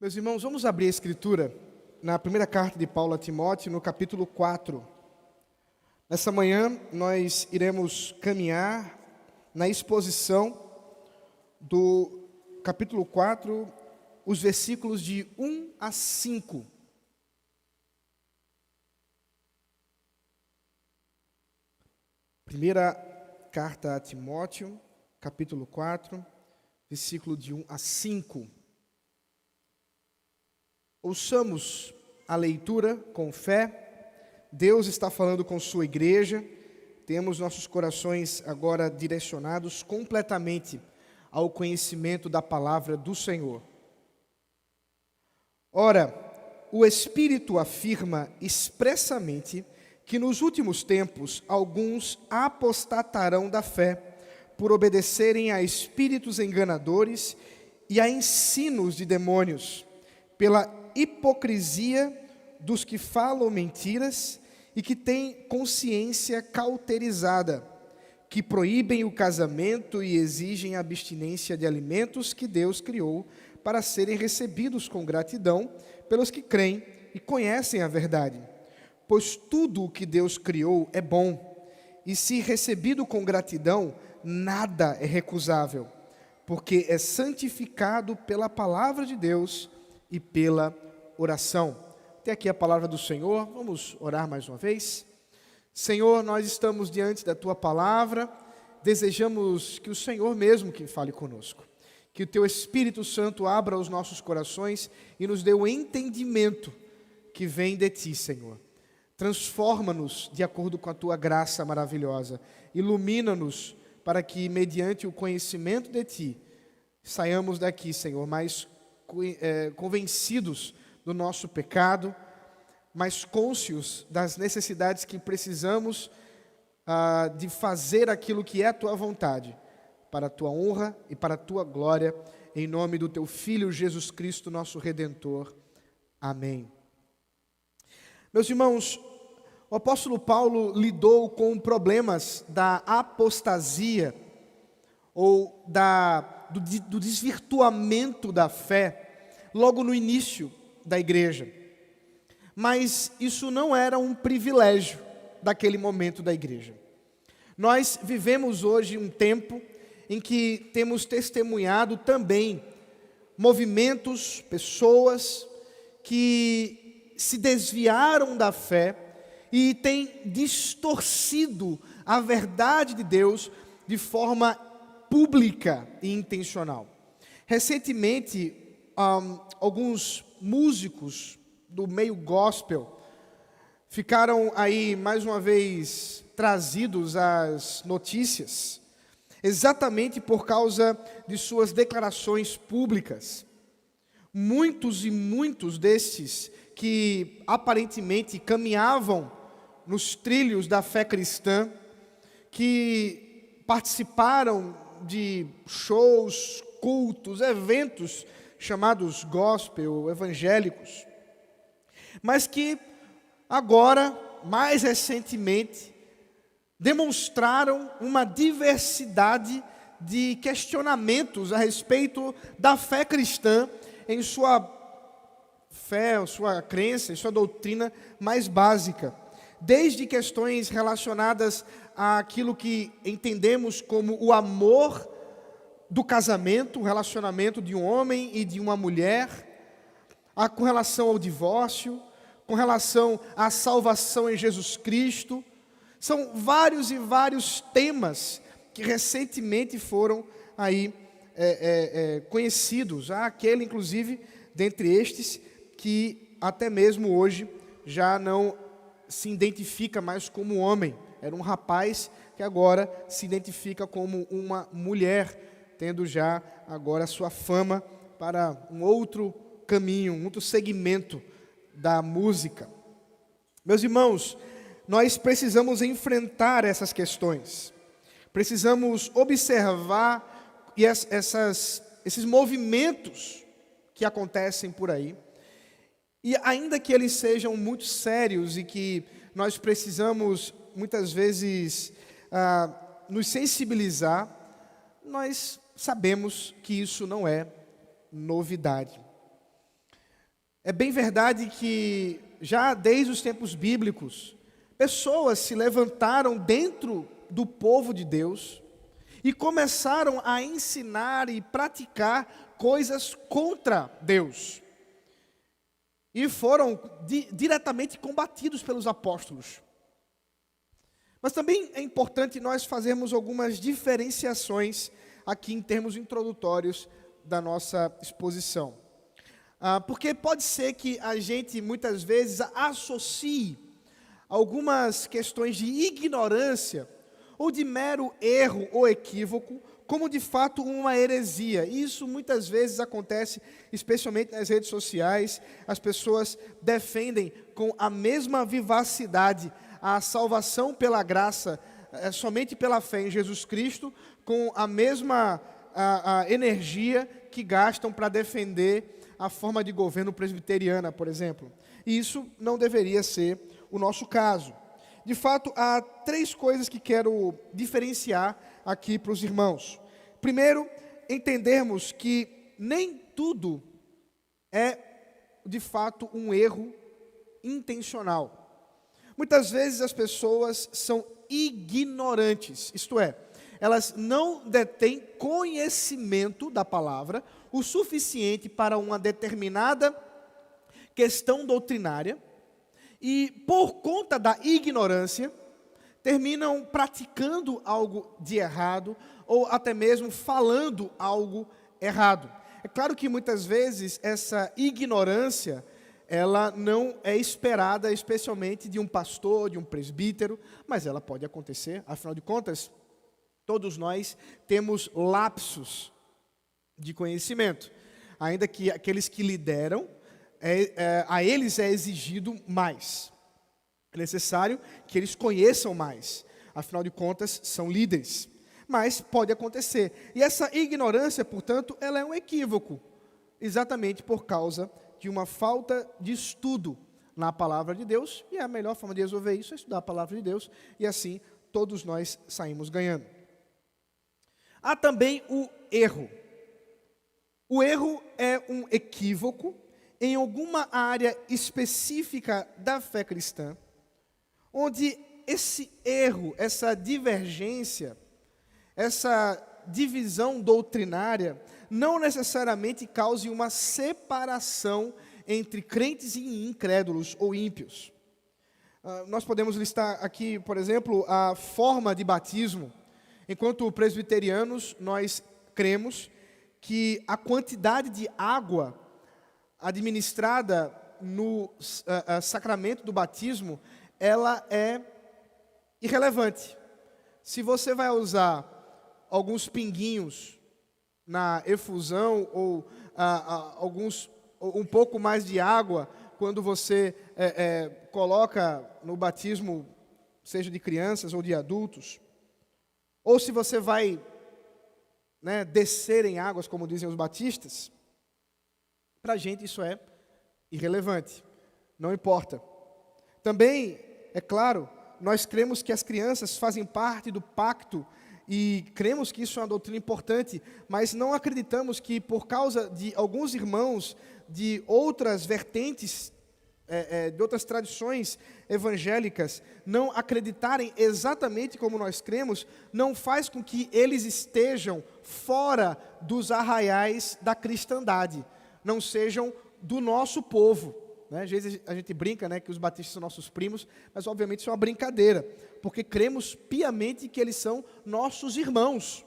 Meus irmãos, vamos abrir a Escritura na primeira carta de Paulo a Timóteo, no capítulo 4. Nessa manhã, nós iremos caminhar na exposição do capítulo 4, os versículos de 1 a 5. Primeira carta a Timóteo, capítulo 4, versículo de 1 a 5. Ouçamos a leitura com fé. Deus está falando com sua igreja. Temos nossos corações agora direcionados completamente ao conhecimento da palavra do Senhor. Ora, o Espírito afirma expressamente que nos últimos tempos alguns apostatarão da fé, por obedecerem a espíritos enganadores e a ensinos de demônios, pela hipocrisia dos que falam mentiras e que têm consciência cauterizada, que proíbem o casamento e exigem a abstinência de alimentos que Deus criou para serem recebidos com gratidão pelos que creem e conhecem a verdade. Pois tudo o que Deus criou é bom, e se recebido com gratidão, nada é recusável, porque é santificado pela palavra de Deus e pela oração. Até aqui a palavra do Senhor. Vamos orar mais uma vez. Senhor, nós estamos diante da Tua palavra, desejamos que o Senhor mesmo que fale conosco, que o Teu Espírito Santo abra os nossos corações e nos dê o entendimento que vem de Ti, Senhor. Transforma-nos de acordo com a Tua graça maravilhosa, ilumina-nos para que, mediante o conhecimento de Ti, saiamos daqui, Senhor, mais convencidos do nosso pecado, mais cônscios das necessidades que precisamos de fazer aquilo que é a Tua vontade, para a Tua honra e para a Tua glória, em nome do Teu Filho Jesus Cristo, nosso Redentor. Amém. Meus irmãos, o apóstolo Paulo lidou com problemas da apostasia, ou do desvirtuamento da fé, logo no início da igreja. Mas isso não era um privilégio daquele momento da igreja. Nós vivemos hoje um tempo em que temos testemunhado também movimentos, pessoas que se desviaram da fé e têm distorcido a verdade de Deus de forma pública e intencional. Recentemente, alguns músicos do meio gospel ficaram aí mais uma vez trazidos às notícias, exatamente por causa de suas declarações públicas. Muitos e muitos destes que aparentemente caminhavam nos trilhos da fé cristã, que participaram de shows, cultos, eventos chamados gospel, evangélicos, mas que agora, mais recentemente, demonstraram uma diversidade de questionamentos a respeito da fé cristã em sua fé, sua crença, em sua doutrina mais básica, desde questões relacionadas àquilo que entendemos como o amor do casamento, o relacionamento de um homem e de uma mulher, com relação ao divórcio, com relação à salvação em Jesus Cristo. São vários e vários temas que recentemente foram aí conhecidos. Há aquele, inclusive, dentre estes, que até mesmo hoje já não se identifica mais como homem. Era um rapaz que agora se identifica como uma mulher, tendo já agora sua fama para um outro caminho, um outro segmento da música. Meus irmãos, nós precisamos enfrentar essas questões. Precisamos observar esses movimentos que acontecem por aí. E ainda que eles sejam muito sérios e que nós precisamos, muitas vezes, nos sensibilizar, nós sabemos que isso não é novidade. É bem verdade que, já desde os tempos bíblicos, pessoas se levantaram dentro do povo de Deus e começaram a ensinar e praticar coisas contra Deus. E foram diretamente combatidos pelos apóstolos. Mas também é importante nós fazermos algumas diferenciações aqui em termos introdutórios da nossa exposição. Porque pode ser que a gente muitas vezes associe algumas questões de ignorância ou de mero erro ou equívoco como de fato uma heresia. E isso muitas vezes acontece, especialmente nas redes sociais. As pessoas defendem com a mesma vivacidade a salvação pela graça, somente pela fé em Jesus Cristo, com a mesma a energia que gastam para defender a forma de governo presbiteriana, por exemplo. E isso não deveria ser o nosso caso. De fato, há 3 coisas que quero diferenciar aqui para os irmãos. Primeiro, entendermos que nem tudo é, de fato, um erro intencional. Muitas vezes as pessoas são ignorantes, isto é, elas não detêm conhecimento da palavra o suficiente para uma determinada questão doutrinária e, por conta da ignorância, terminam praticando algo de errado ou até mesmo falando algo errado. É claro que muitas vezes essa ignorância, ela não é esperada especialmente de um pastor, de um presbítero, mas ela pode acontecer, afinal de contas, todos nós temos lapsos de conhecimento, ainda que aqueles que lideram, a eles é exigido mais. É necessário que eles conheçam mais, afinal de contas, são líderes. Mas pode acontecer. E essa ignorância, portanto, ela é um equívoco, exatamente por causa de uma falta de estudo na palavra de Deus, e a melhor forma de resolver isso é estudar a palavra de Deus, e assim todos nós saímos ganhando. Há também o erro. O erro é um equívoco em alguma área específica da fé cristã, onde esse erro, essa divergência, essa divisão doutrinária, não necessariamente cause uma separação entre crentes e incrédulos ou ímpios. Nós podemos listar aqui, por exemplo, a forma de batismo. Enquanto presbiterianos, nós cremos que a quantidade de água administrada no sacramento do batismo, ela é irrelevante. Se você vai usar alguns pinguinhos na efusão ou um pouco mais de água quando você coloca no batismo, seja de crianças ou de adultos, ou se você vai descer em águas, como dizem os batistas, para a gente isso é irrelevante, não importa. Também, é claro, nós cremos que as crianças fazem parte do pacto e cremos que isso é uma doutrina importante, mas não acreditamos que por causa de alguns irmãos de outras vertentes, de outras tradições evangélicas, não acreditarem exatamente como nós cremos, não faz com que eles estejam fora dos arraiais da cristandade, não sejam do nosso povo. Às vezes a gente brinca que os batistas são nossos primos, mas obviamente isso é uma brincadeira, porque cremos piamente que eles são nossos irmãos,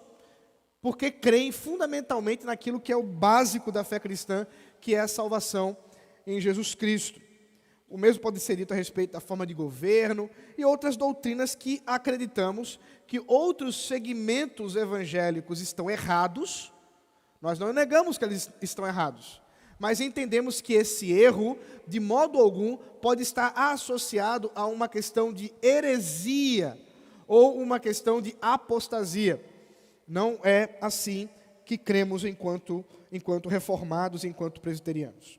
porque creem fundamentalmente naquilo que é o básico da fé cristã, que é a salvação em Jesus Cristo. O mesmo pode ser dito a respeito da forma de governo e outras doutrinas que acreditamos que outros segmentos evangélicos estão errados. Nós não negamos que eles estão errados, mas entendemos que esse erro, de modo algum, pode estar associado a uma questão de heresia ou uma questão de apostasia. Não é assim que cremos enquanto reformados, enquanto presbiterianos.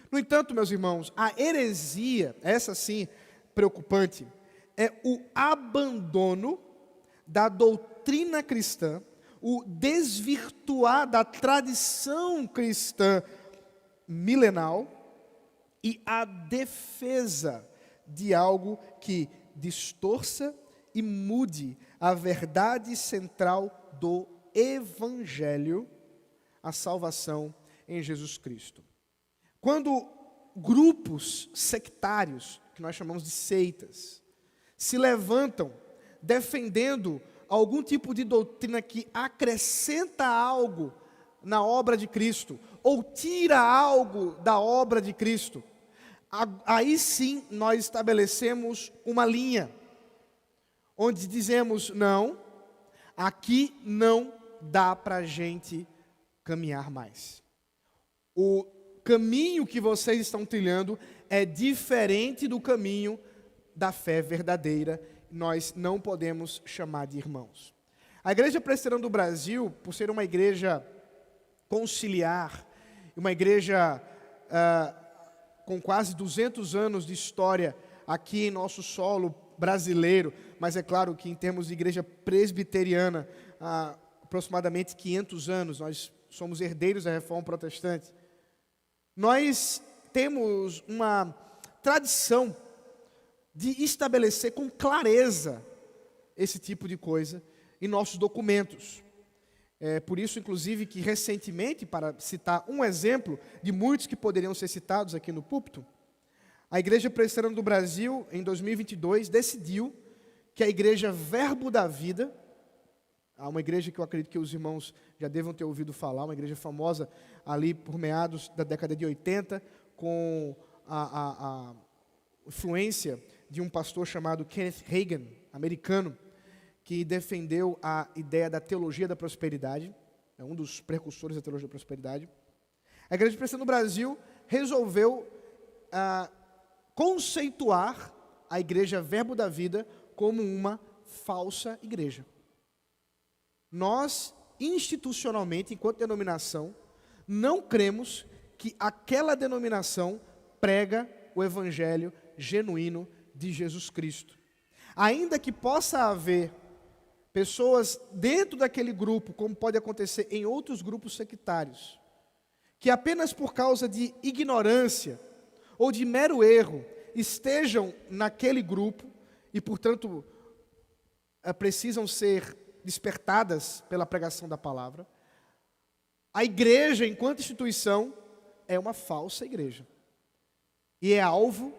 No entanto, meus irmãos, a heresia, essa sim, preocupante, é o abandono da doutrina cristã, o desvirtuar da tradição cristã milenal e a defesa de algo que distorça e mude a verdade central do Evangelho, a salvação em Jesus Cristo. Quando grupos sectários, que nós chamamos de seitas, se levantam defendendo algum tipo de doutrina que acrescenta algo na obra de Cristo, ou tira algo da obra de Cristo, aí sim nós estabelecemos uma linha, onde dizemos, não, aqui não dá para a gente caminhar mais. O caminho que vocês estão trilhando é diferente do caminho da fé verdadeira, nós não podemos chamar de irmãos. A Igreja Presbiteriana do Brasil, por ser uma igreja conciliar, uma igreja com quase 200 anos de história aqui em nosso solo brasileiro, mas é claro que em termos de igreja presbiteriana, aproximadamente 500 anos, nós somos herdeiros da Reforma Protestante. Nós temos uma tradição de estabelecer com clareza esse tipo de coisa em nossos documentos. É por isso, inclusive, que recentemente, para citar um exemplo de muitos que poderiam ser citados aqui no púlpito, a Igreja Presbiteriana do Brasil, em 2022, decidiu que a Igreja Verbo da Vida, uma igreja que eu acredito que os irmãos já devam ter ouvido falar, uma igreja famosa ali por meados da década de 80, com a influência de um pastor chamado Kenneth Hagin, americano, que defendeu a ideia da teologia da prosperidade, é um dos precursores da teologia da prosperidade. A Igreja Presbiteriana do Brasil resolveu conceituar a Igreja Verbo da Vida como uma falsa igreja. Nós, institucionalmente, enquanto denominação, não cremos que aquela denominação prega o evangelho genuíno de Jesus Cristo. Ainda que possa haver pessoas dentro daquele grupo, como pode acontecer em outros grupos sectários, que apenas por causa de ignorância ou de mero erro estejam naquele grupo e, portanto, precisam ser despertadas pela pregação da palavra, a igreja, enquanto instituição, é uma falsa igreja. E é alvo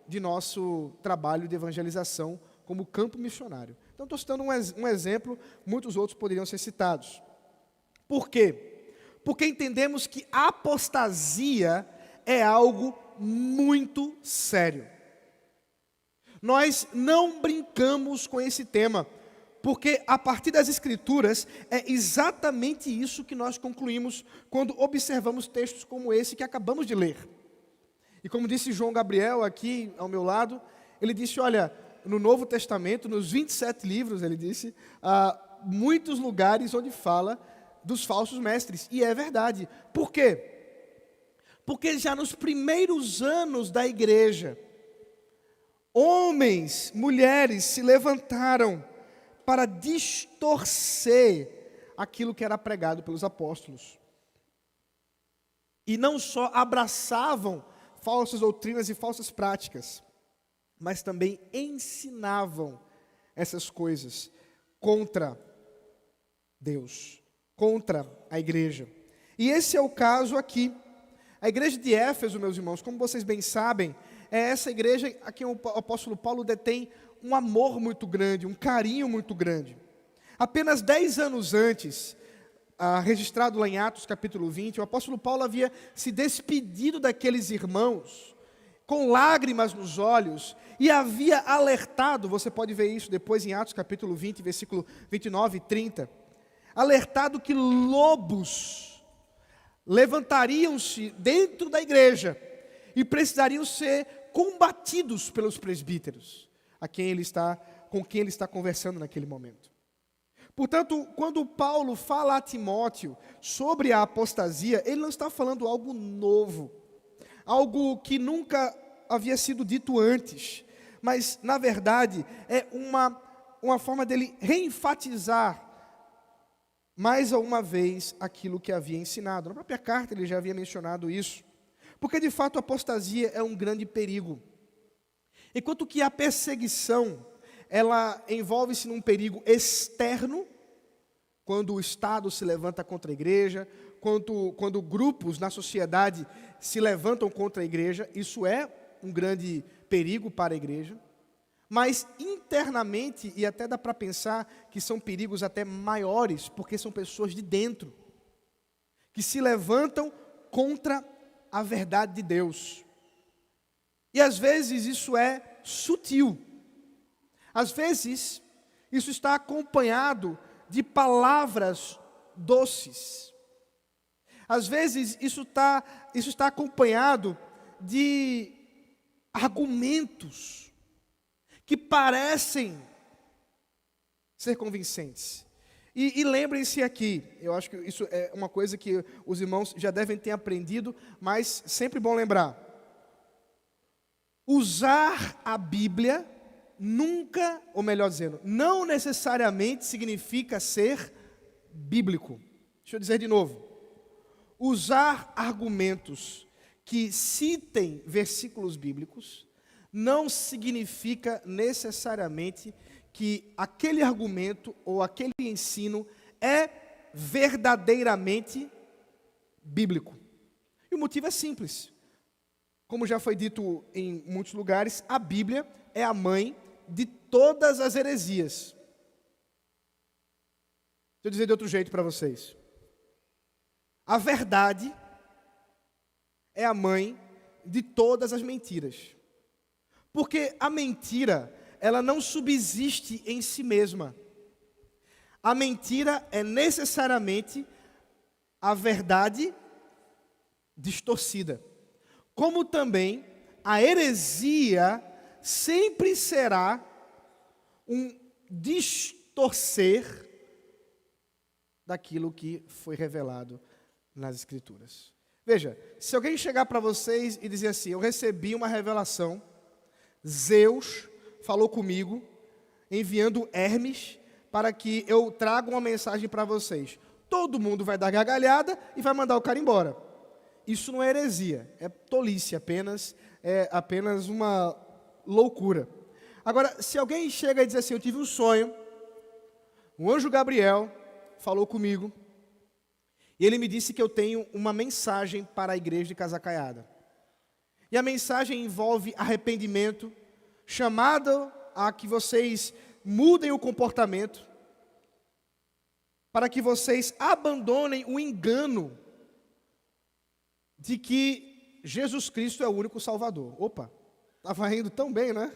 de nosso trabalho de evangelização como campo missionário. Então, estou citando um exemplo, muitos outros poderiam ser citados. Por quê? Porque entendemos que a apostasia é algo muito sério. Nós não brincamos com esse tema, porque a partir das Escrituras é exatamente isso que nós concluímos quando observamos textos como esse que acabamos de ler. E como disse João Gabriel aqui ao meu lado, ele disse, olha, no Novo Testamento, nos 27 livros, ele disse, há muitos lugares onde fala dos falsos mestres. E é verdade. Por quê? Porque já nos primeiros anos da igreja, homens, mulheres se levantaram para distorcer aquilo que era pregado pelos apóstolos. E não só abraçavam falsas doutrinas e falsas práticas, mas também ensinavam essas coisas contra Deus, contra a igreja. E esse é o caso aqui. A igreja de Éfeso, meus irmãos, como vocês bem sabem, é essa igreja a quem o apóstolo Paulo detém um amor muito grande, um carinho muito grande. Apenas 10 anos antes, registrado lá em Atos capítulo 20, o apóstolo Paulo havia se despedido daqueles irmãos, com lágrimas nos olhos, e havia alertado, você pode ver isso depois em Atos capítulo 20, versículo 29 e 30, alertado que lobos levantariam-se dentro da igreja e precisariam ser combatidos pelos presbíteros, com quem ele está conversando naquele momento. Portanto, quando Paulo fala a Timóteo sobre a apostasia, ele não está falando algo novo, algo que nunca havia sido dito antes, mas, na verdade, é uma forma dele reenfatizar mais uma vez aquilo que havia ensinado. Na própria carta ele já havia mencionado isso. Porque de fato a apostasia é um grande perigo. Enquanto que a perseguição, ela envolve-se num perigo externo, quando o Estado se levanta contra a igreja, quando grupos na sociedade se levantam contra a igreja, isso é um grande perigo para a igreja. Mas internamente, e até dá para pensar que são perigos até maiores, porque são pessoas de dentro, que se levantam contra a verdade de Deus. E às vezes isso é sutil. Às vezes isso está acompanhado de palavras doces. Às vezes isso está acompanhado de argumentos que parecem ser convincentes. E lembrem-se aqui, eu acho que isso é uma coisa que os irmãos já devem ter aprendido, mas sempre bom lembrar. Usar a Bíblia nunca, ou melhor dizendo, não necessariamente significa ser bíblico. Deixa eu dizer de novo. Usar argumentos que citem versículos bíblicos não significa necessariamente que aquele argumento ou aquele ensino é verdadeiramente bíblico. E o motivo é simples. Como já foi dito em muitos lugares, a Bíblia é a mãe de todas as heresias. Deixa eu dizer de outro jeito para vocês. A verdade é a mãe de todas as mentiras. Porque a mentira, ela não subsiste em si mesma. A mentira é necessariamente a verdade distorcida. Como também a heresia sempre será um distorcer daquilo que foi revelado nas Escrituras. Veja, se alguém chegar para vocês e dizer assim, eu recebi uma revelação, Zeus falou comigo, enviando Hermes, para que eu traga uma mensagem para vocês. Todo mundo vai dar gargalhada e vai mandar o cara embora. Isso não é heresia, é tolice, é apenas uma loucura. Agora, se alguém chega e diz assim, eu tive um sonho, o anjo Gabriel falou comigo, e ele me disse que eu tenho uma mensagem para a igreja de Casacaiada. E a mensagem envolve arrependimento, chamado a que vocês mudem o comportamento, para que vocês abandonem o engano de que Jesus Cristo é o único Salvador. Opa, estava indo tão bem, né?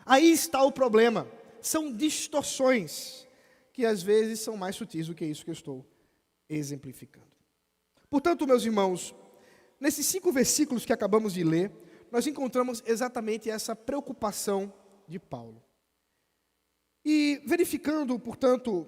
Aí está o problema. São distorções que às vezes são mais sutis do que isso que eu estou exemplificando. Portanto, meus irmãos, nesses 5 versículos que acabamos de ler, nós encontramos exatamente essa preocupação de Paulo. E verificando, portanto,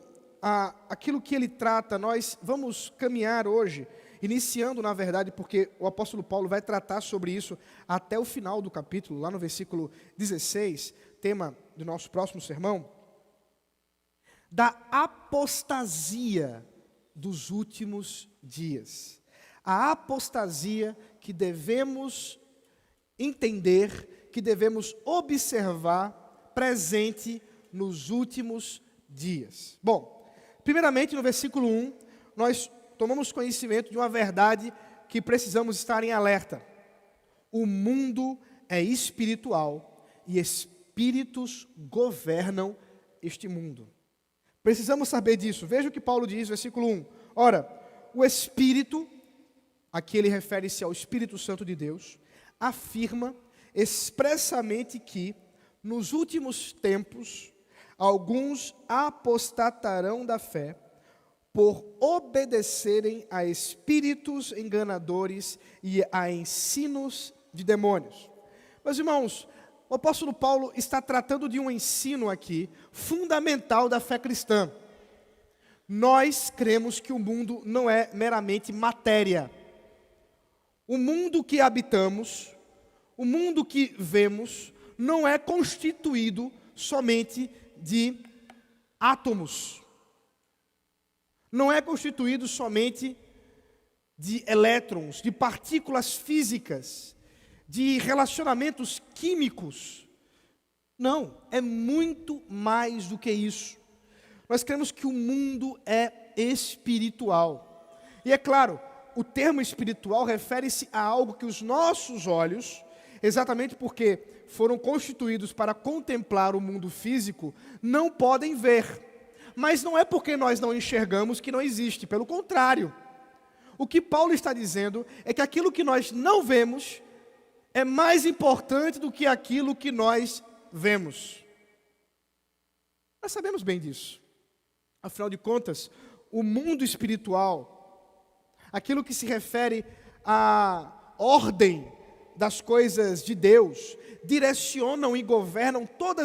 aquilo que ele trata, nós vamos caminhar hoje, iniciando, na verdade, porque o apóstolo Paulo vai tratar sobre isso até o final do capítulo, lá no versículo 16, tema do nosso próximo sermão, da apostasia dos últimos dias. A apostasia que devemos entender, que devemos observar presente nos últimos dias. Bom, primeiramente no versículo 1, nós tomamos conhecimento de uma verdade que precisamos estar em alerta. O mundo é espiritual e espíritos governam este mundo. Precisamos saber disso. Veja o que Paulo diz, versículo 1. Ora, o Espírito, aqui ele refere-se ao Espírito Santo de Deus, afirma expressamente que, nos últimos tempos, alguns apostatarão da fé, por obedecerem a espíritos enganadores e a ensinos de demônios. Meus irmãos, o apóstolo Paulo está tratando de um ensino aqui, fundamental da fé cristã. Nós cremos que o mundo não é meramente matéria. O mundo que habitamos, o mundo que vemos, não é constituído somente de átomos. Não é constituído somente de elétrons, de partículas físicas, de relacionamentos químicos. Não, é muito mais do que isso. Nós cremos que o mundo é espiritual. E é claro, o termo espiritual refere-se a algo que os nossos olhos, exatamente porque foram constituídos para contemplar o mundo físico, não podem ver. Mas não é porque nós não enxergamos que não existe, pelo contrário. O que Paulo está dizendo é que aquilo que nós não vemos é mais importante do que aquilo que nós vemos. Nós sabemos bem disso. Afinal de contas, o mundo espiritual, aquilo que se refere à ordem das coisas de Deus, direcionam e governam toda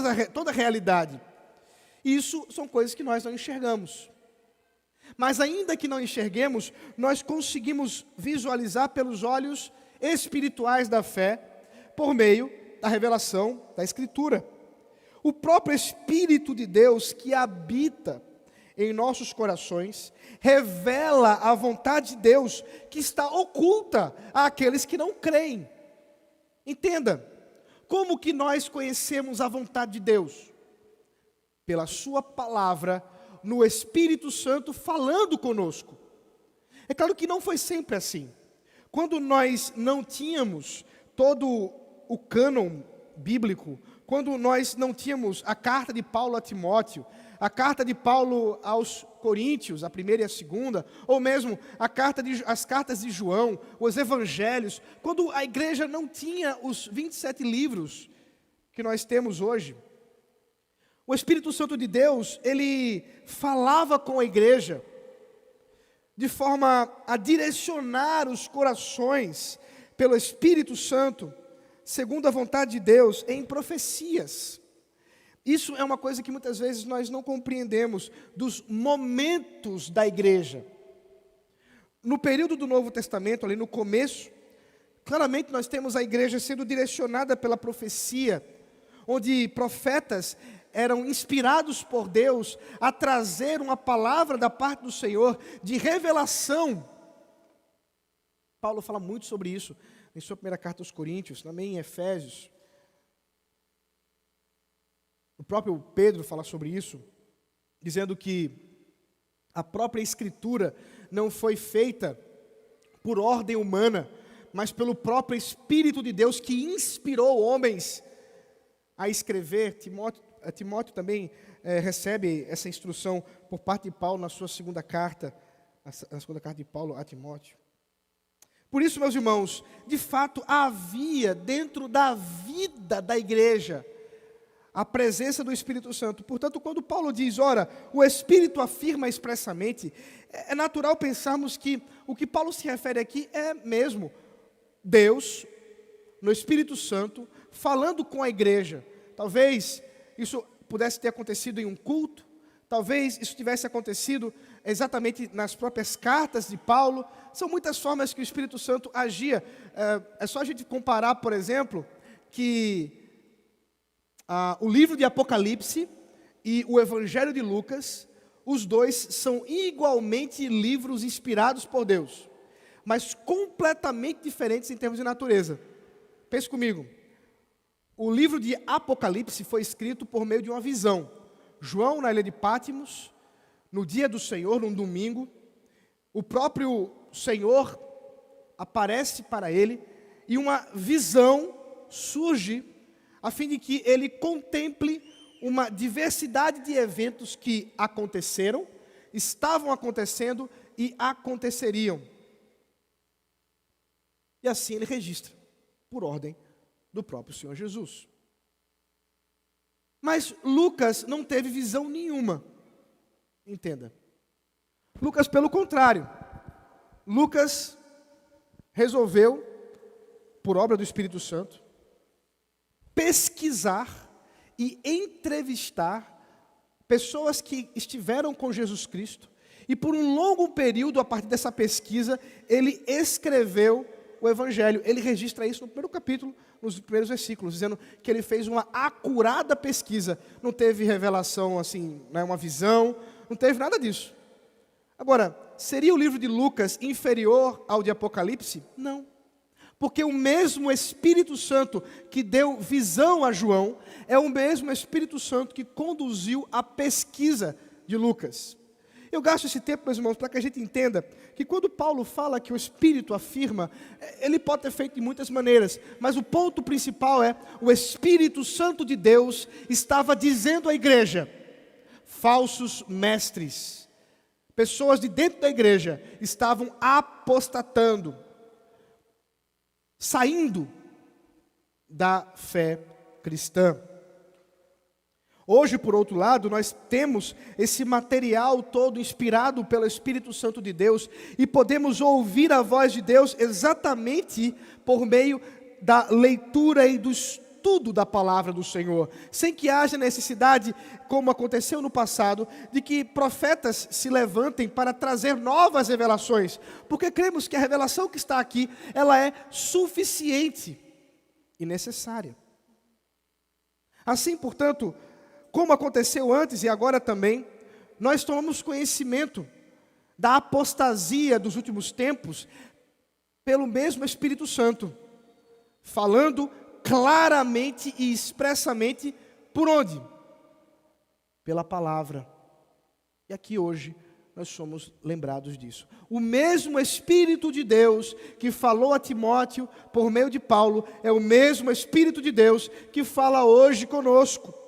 a realidade. Isso são coisas que nós não enxergamos. Mas ainda que não enxerguemos, nós conseguimos visualizar pelos olhos espirituais da fé, por meio da revelação da Escritura. O próprio Espírito de Deus que habita em nossos corações, revela a vontade de Deus que está oculta àqueles que não creem. Entenda, como que nós conhecemos a vontade de Deus? Pela sua palavra, no Espírito Santo falando conosco. É claro que não foi sempre assim. Quando nós não tínhamos todo o cânon bíblico, quando nós não tínhamos a carta de Paulo a Timóteo, a carta de Paulo aos Coríntios, a primeira e a segunda, ou mesmo as cartas de João, os evangelhos, quando a igreja não tinha os 27 livros que nós temos hoje, o Espírito Santo de Deus, ele falava com a igreja de forma a direcionar os corações pelo Espírito Santo, segundo a vontade de Deus, em profecias. Isso é uma coisa que muitas vezes nós não compreendemos dos momentos da igreja. No período do Novo Testamento, ali no começo, claramente nós temos a igreja sendo direcionada pela profecia, onde profetas eram inspirados por Deus a trazer uma palavra da parte do Senhor de revelação. Paulo fala muito sobre isso em sua primeira carta aos Coríntios, também em Efésios. O próprio Pedro fala sobre isso, dizendo que a própria Escritura não foi feita por ordem humana, mas pelo próprio Espírito de Deus que inspirou homens a escrever. Timóteo também recebe essa instrução por parte de Paulo na sua segunda carta, na segunda carta de Paulo a Timóteo. Por isso, meus irmãos, de fato havia dentro da vida da igreja a presença do Espírito Santo. Portanto, quando Paulo diz, ora, o Espírito afirma expressamente, é natural pensarmos que o que Paulo se refere aqui é mesmo Deus, no Espírito Santo, falando com a igreja. Talvez isso pudesse ter acontecido em um culto, talvez isso tivesse acontecido exatamente nas próprias cartas de Paulo. São muitas formas que o Espírito Santo agia. É só a gente comparar, por exemplo, que o livro de Apocalipse e o Evangelho de Lucas, os dois são igualmente livros inspirados por Deus, mas completamente diferentes em termos de natureza. Pense comigo. O livro de Apocalipse foi escrito por meio de uma visão. João, na ilha de Patmos, no dia do Senhor, num domingo, o próprio Senhor aparece para ele e uma visão surge a fim de que ele contemple uma diversidade de eventos que aconteceram, estavam acontecendo e aconteceriam. E assim ele registra, por ordem do próprio Senhor Jesus. Mas Lucas não teve visão nenhuma. Entenda. Lucas, pelo contrário, Lucas resolveu, por obra do Espírito Santo, pesquisar e entrevistar pessoas que estiveram com Jesus Cristo, e por um longo período, a partir dessa pesquisa, ele escreveu o Evangelho. Ele registra isso no primeiro capítulo, nos primeiros versículos, dizendo que ele fez uma acurada pesquisa. Não teve revelação assim, uma visão, não teve nada disso. Agora, seria o livro de Lucas inferior ao de Apocalipse? Não. Porque o mesmo Espírito Santo que deu visão a João é o mesmo Espírito Santo que conduziu a pesquisa de Lucas. Eu gasto esse tempo, meus irmãos, para que a gente entenda que quando Paulo fala que o Espírito afirma, ele pode ter feito de muitas maneiras, mas o ponto principal é o Espírito Santo de Deus estava dizendo à igreja: falsos mestres, pessoas de dentro da igreja estavam apostatando, saindo da fé cristã. Hoje, por outro lado, nós temos esse material todo inspirado pelo Espírito Santo de Deus e podemos ouvir a voz de Deus exatamente por meio da leitura e do estudo da palavra do Senhor, sem que haja necessidade, como aconteceu no passado, de que profetas se levantem para trazer novas revelações, porque cremos que a revelação que está aqui, ela é suficiente e necessária. Assim, portanto, como aconteceu antes e agora também, nós tomamos conhecimento da apostasia dos últimos tempos pelo mesmo Espírito Santo, falando claramente e expressamente por onde? Pela palavra. E aqui hoje nós somos lembrados disso. O mesmo Espírito de Deus que falou a Timóteo por meio de Paulo é o mesmo Espírito de Deus que fala hoje conosco.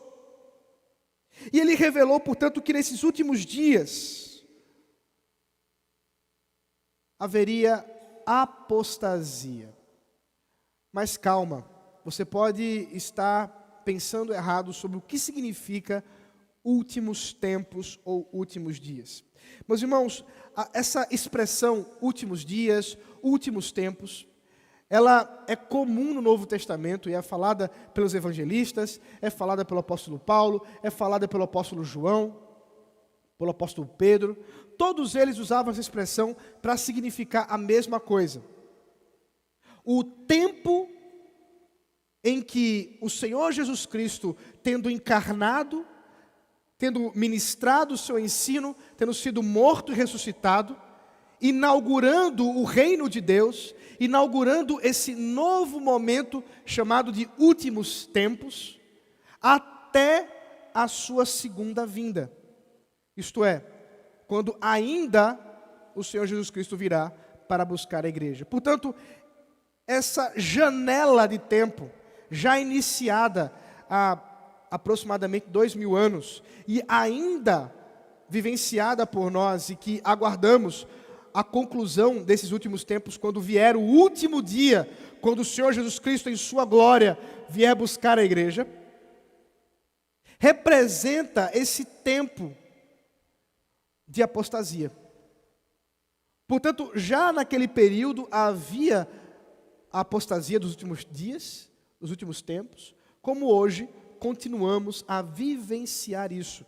E ele revelou, portanto, que nesses últimos dias haveria apostasia. Mas calma, você pode estar pensando errado sobre o que significa últimos tempos ou últimos dias. Meus irmãos, essa expressão últimos dias, últimos tempos, ela é comum no Novo Testamento e é falada pelos evangelistas, é falada pelo apóstolo Paulo, é falada pelo apóstolo João, pelo apóstolo Pedro. Todos eles usavam essa expressão para significar a mesma coisa. O tempo em que o Senhor Jesus Cristo, tendo encarnado, tendo ministrado o seu ensino, tendo sido morto e ressuscitado, inaugurando o reino de Deus, inaugurando esse novo momento chamado de últimos tempos, até a sua segunda vinda. Isto é, quando ainda o Senhor Jesus Cristo virá para buscar a igreja. Portanto, essa janela de tempo, já iniciada há aproximadamente 2000 anos, e ainda vivenciada por nós, e que aguardamos a conclusão desses últimos tempos, quando vier o último dia, quando o Senhor Jesus Cristo em sua glória vier buscar a igreja, representa esse tempo de apostasia. Portanto, já naquele período havia a apostasia dos últimos dias, dos últimos tempos, como hoje continuamos a vivenciar isso.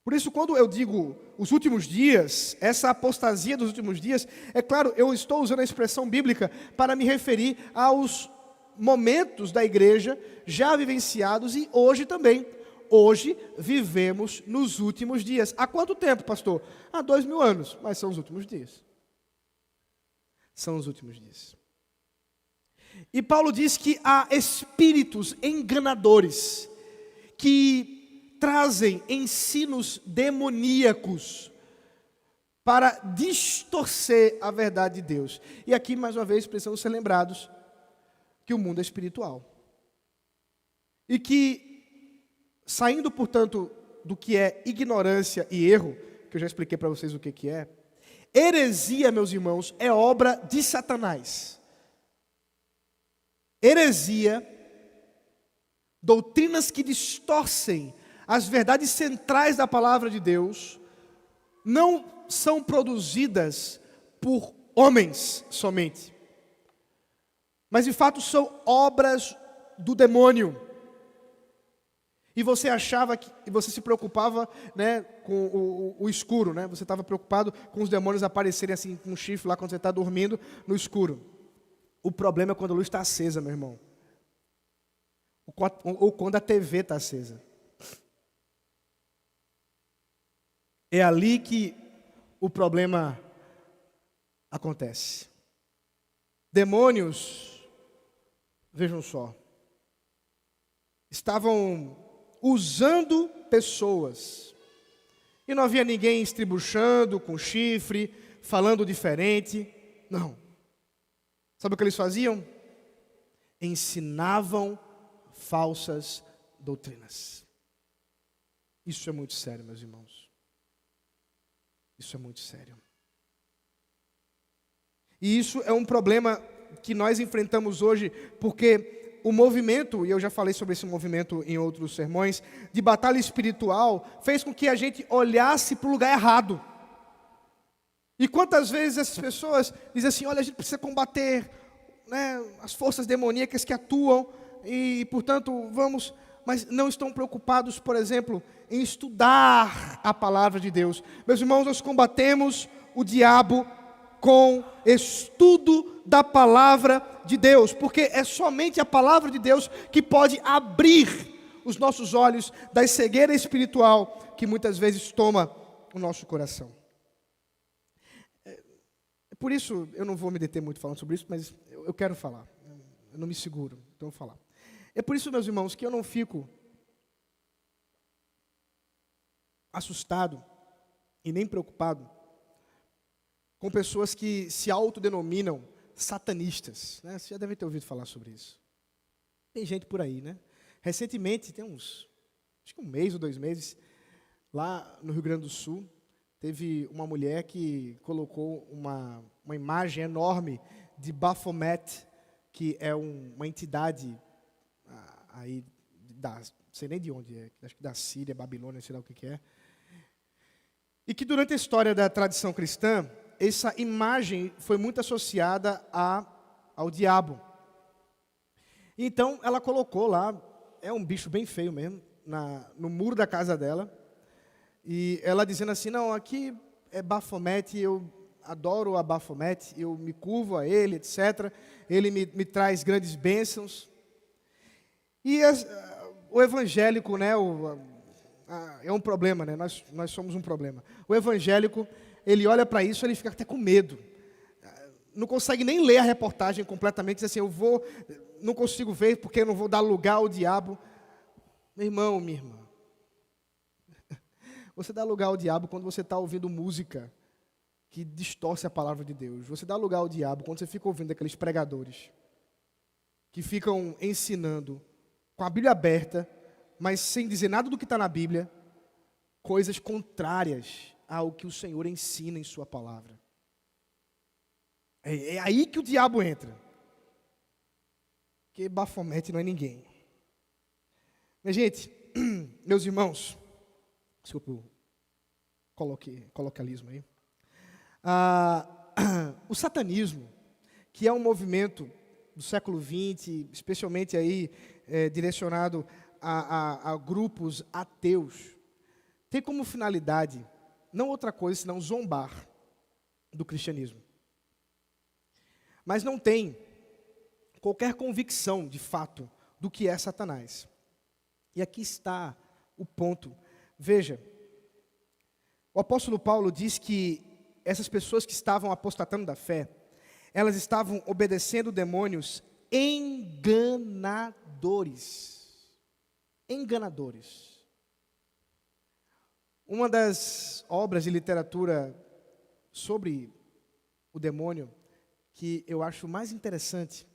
Por isso, quando eu digo os últimos dias, essa apostasia dos últimos dias, é claro, eu estou usando a expressão bíblica para me referir aos momentos da igreja já vivenciados e hoje também. Hoje vivemos nos últimos dias. Há quanto tempo, pastor? Há 2000 anos, mas são os últimos dias. São os últimos dias. E Paulo diz que há espíritos enganadores que trazem ensinos demoníacos para distorcer a verdade de Deus. E aqui, mais uma vez, precisamos ser lembrados que o mundo é espiritual. E que, saindo, portanto, do que é ignorância e erro, que eu já expliquei para vocês o que é, heresia, meus irmãos, é obra de Satanás. Heresia, doutrinas que distorcem as verdades centrais da palavra de Deus, não são produzidas por homens somente, mas de fato são obras do demônio. E você achava que você se preocupava, né, com o escuro, né? Você estava preocupado com os demônios aparecerem assim com um chifre lá quando você está dormindo no escuro. O problema é quando a luz está acesa, meu irmão, ou quando a TV está acesa. É ali que o problema acontece. Demônios, vejam só, estavam usando pessoas. E não havia ninguém estribuchando com chifre, falando diferente. Não. Sabe o que eles faziam? Ensinavam falsas doutrinas. Isso é muito sério, meus irmãos. Isso é muito sério. E isso é um problema que nós enfrentamos hoje, porque o movimento, e eu já falei sobre esse movimento em outros sermões, de batalha espiritual, fez com que a gente olhasse para o lugar errado. E quantas vezes essas pessoas dizem assim, olha, a gente precisa combater, né, as forças demoníacas que atuam, e portanto vamos, mas não estão preocupados, por exemplo, em estudar a palavra de Deus. Meus irmãos, nós combatemos o diabo com estudo da palavra de Deus, porque é somente a palavra de Deus que pode abrir os nossos olhos da cegueira espiritual que muitas vezes toma o nosso coração. Por isso, eu não vou me deter muito falando sobre isso, mas eu quero falar. Eu não me seguro, então eu vou falar. É por isso, meus irmãos, que eu não fico assustado e nem preocupado com pessoas que se autodenominam satanistas, né? Você já deve ter ouvido falar sobre isso. Tem gente por aí, né? Recentemente, tem acho que 1 mês ou 2 meses, lá no Rio Grande do Sul, teve uma mulher que colocou uma imagem enorme de Baphomet, que é uma entidade aí, não sei nem de onde é, acho que da Síria, Babilônia, sei lá o que é. E que durante a história da tradição cristã, essa imagem foi muito associada ao diabo. Então, ela colocou lá, é um bicho bem feio mesmo, no muro da casa dela, e ela dizendo assim, não, aqui é Baphomet, eu adoro a Baphomet, eu me curvo a ele, etc. Ele me traz grandes bênçãos. E o evangélico, né, é um problema, né? Nós somos um problema. O evangélico, ele olha para isso, ele fica até com medo. Não consegue nem ler a reportagem completamente, diz assim, não consigo ver porque eu não vou dar lugar ao diabo. Meu irmão, minha irmã, você dá lugar ao diabo quando você está ouvindo música que distorce a palavra de Deus. Você dá lugar ao diabo quando você fica ouvindo aqueles pregadores que ficam ensinando com a Bíblia aberta, mas sem dizer nada do que está na Bíblia, coisas contrárias ao que o Senhor ensina em sua palavra. É aí que o diabo entra. Porque Baphomet não é ninguém. Mas, gente, meus irmãos, desculpa o colocalismo aí. O satanismo, que é um movimento do século XX, especialmente aí direcionado a grupos ateus, tem como finalidade não outra coisa senão zombar do cristianismo. Mas não tem qualquer convicção de fato do que é Satanás. E aqui está o ponto. Veja, o apóstolo Paulo diz que essas pessoas que estavam apostatando da fé, elas estavam obedecendo demônios enganadores. Enganadores. Uma das obras de literatura sobre o demônio que eu acho mais interessante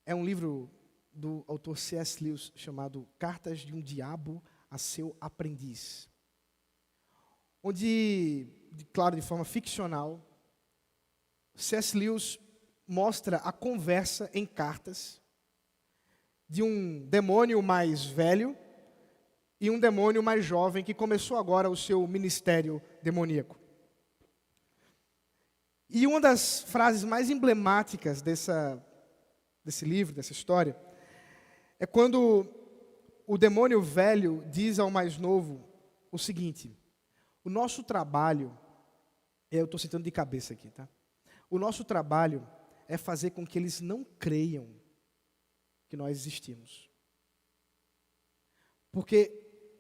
é um livro do autor C.S. Lewis chamado Cartas de um Diabo a Seu Aprendiz. Onde, claro, de forma ficcional, C.S. Lewis mostra a conversa em cartas de um demônio mais velho e um demônio mais jovem que começou agora o seu ministério demoníaco. E uma das frases mais emblemáticas desse livro, dessa história, é quando o demônio velho diz ao mais novo o seguinte: o nosso trabalho, eu estou citando de cabeça aqui, tá? O nosso trabalho é fazer com que eles não creiam que nós existimos. Porque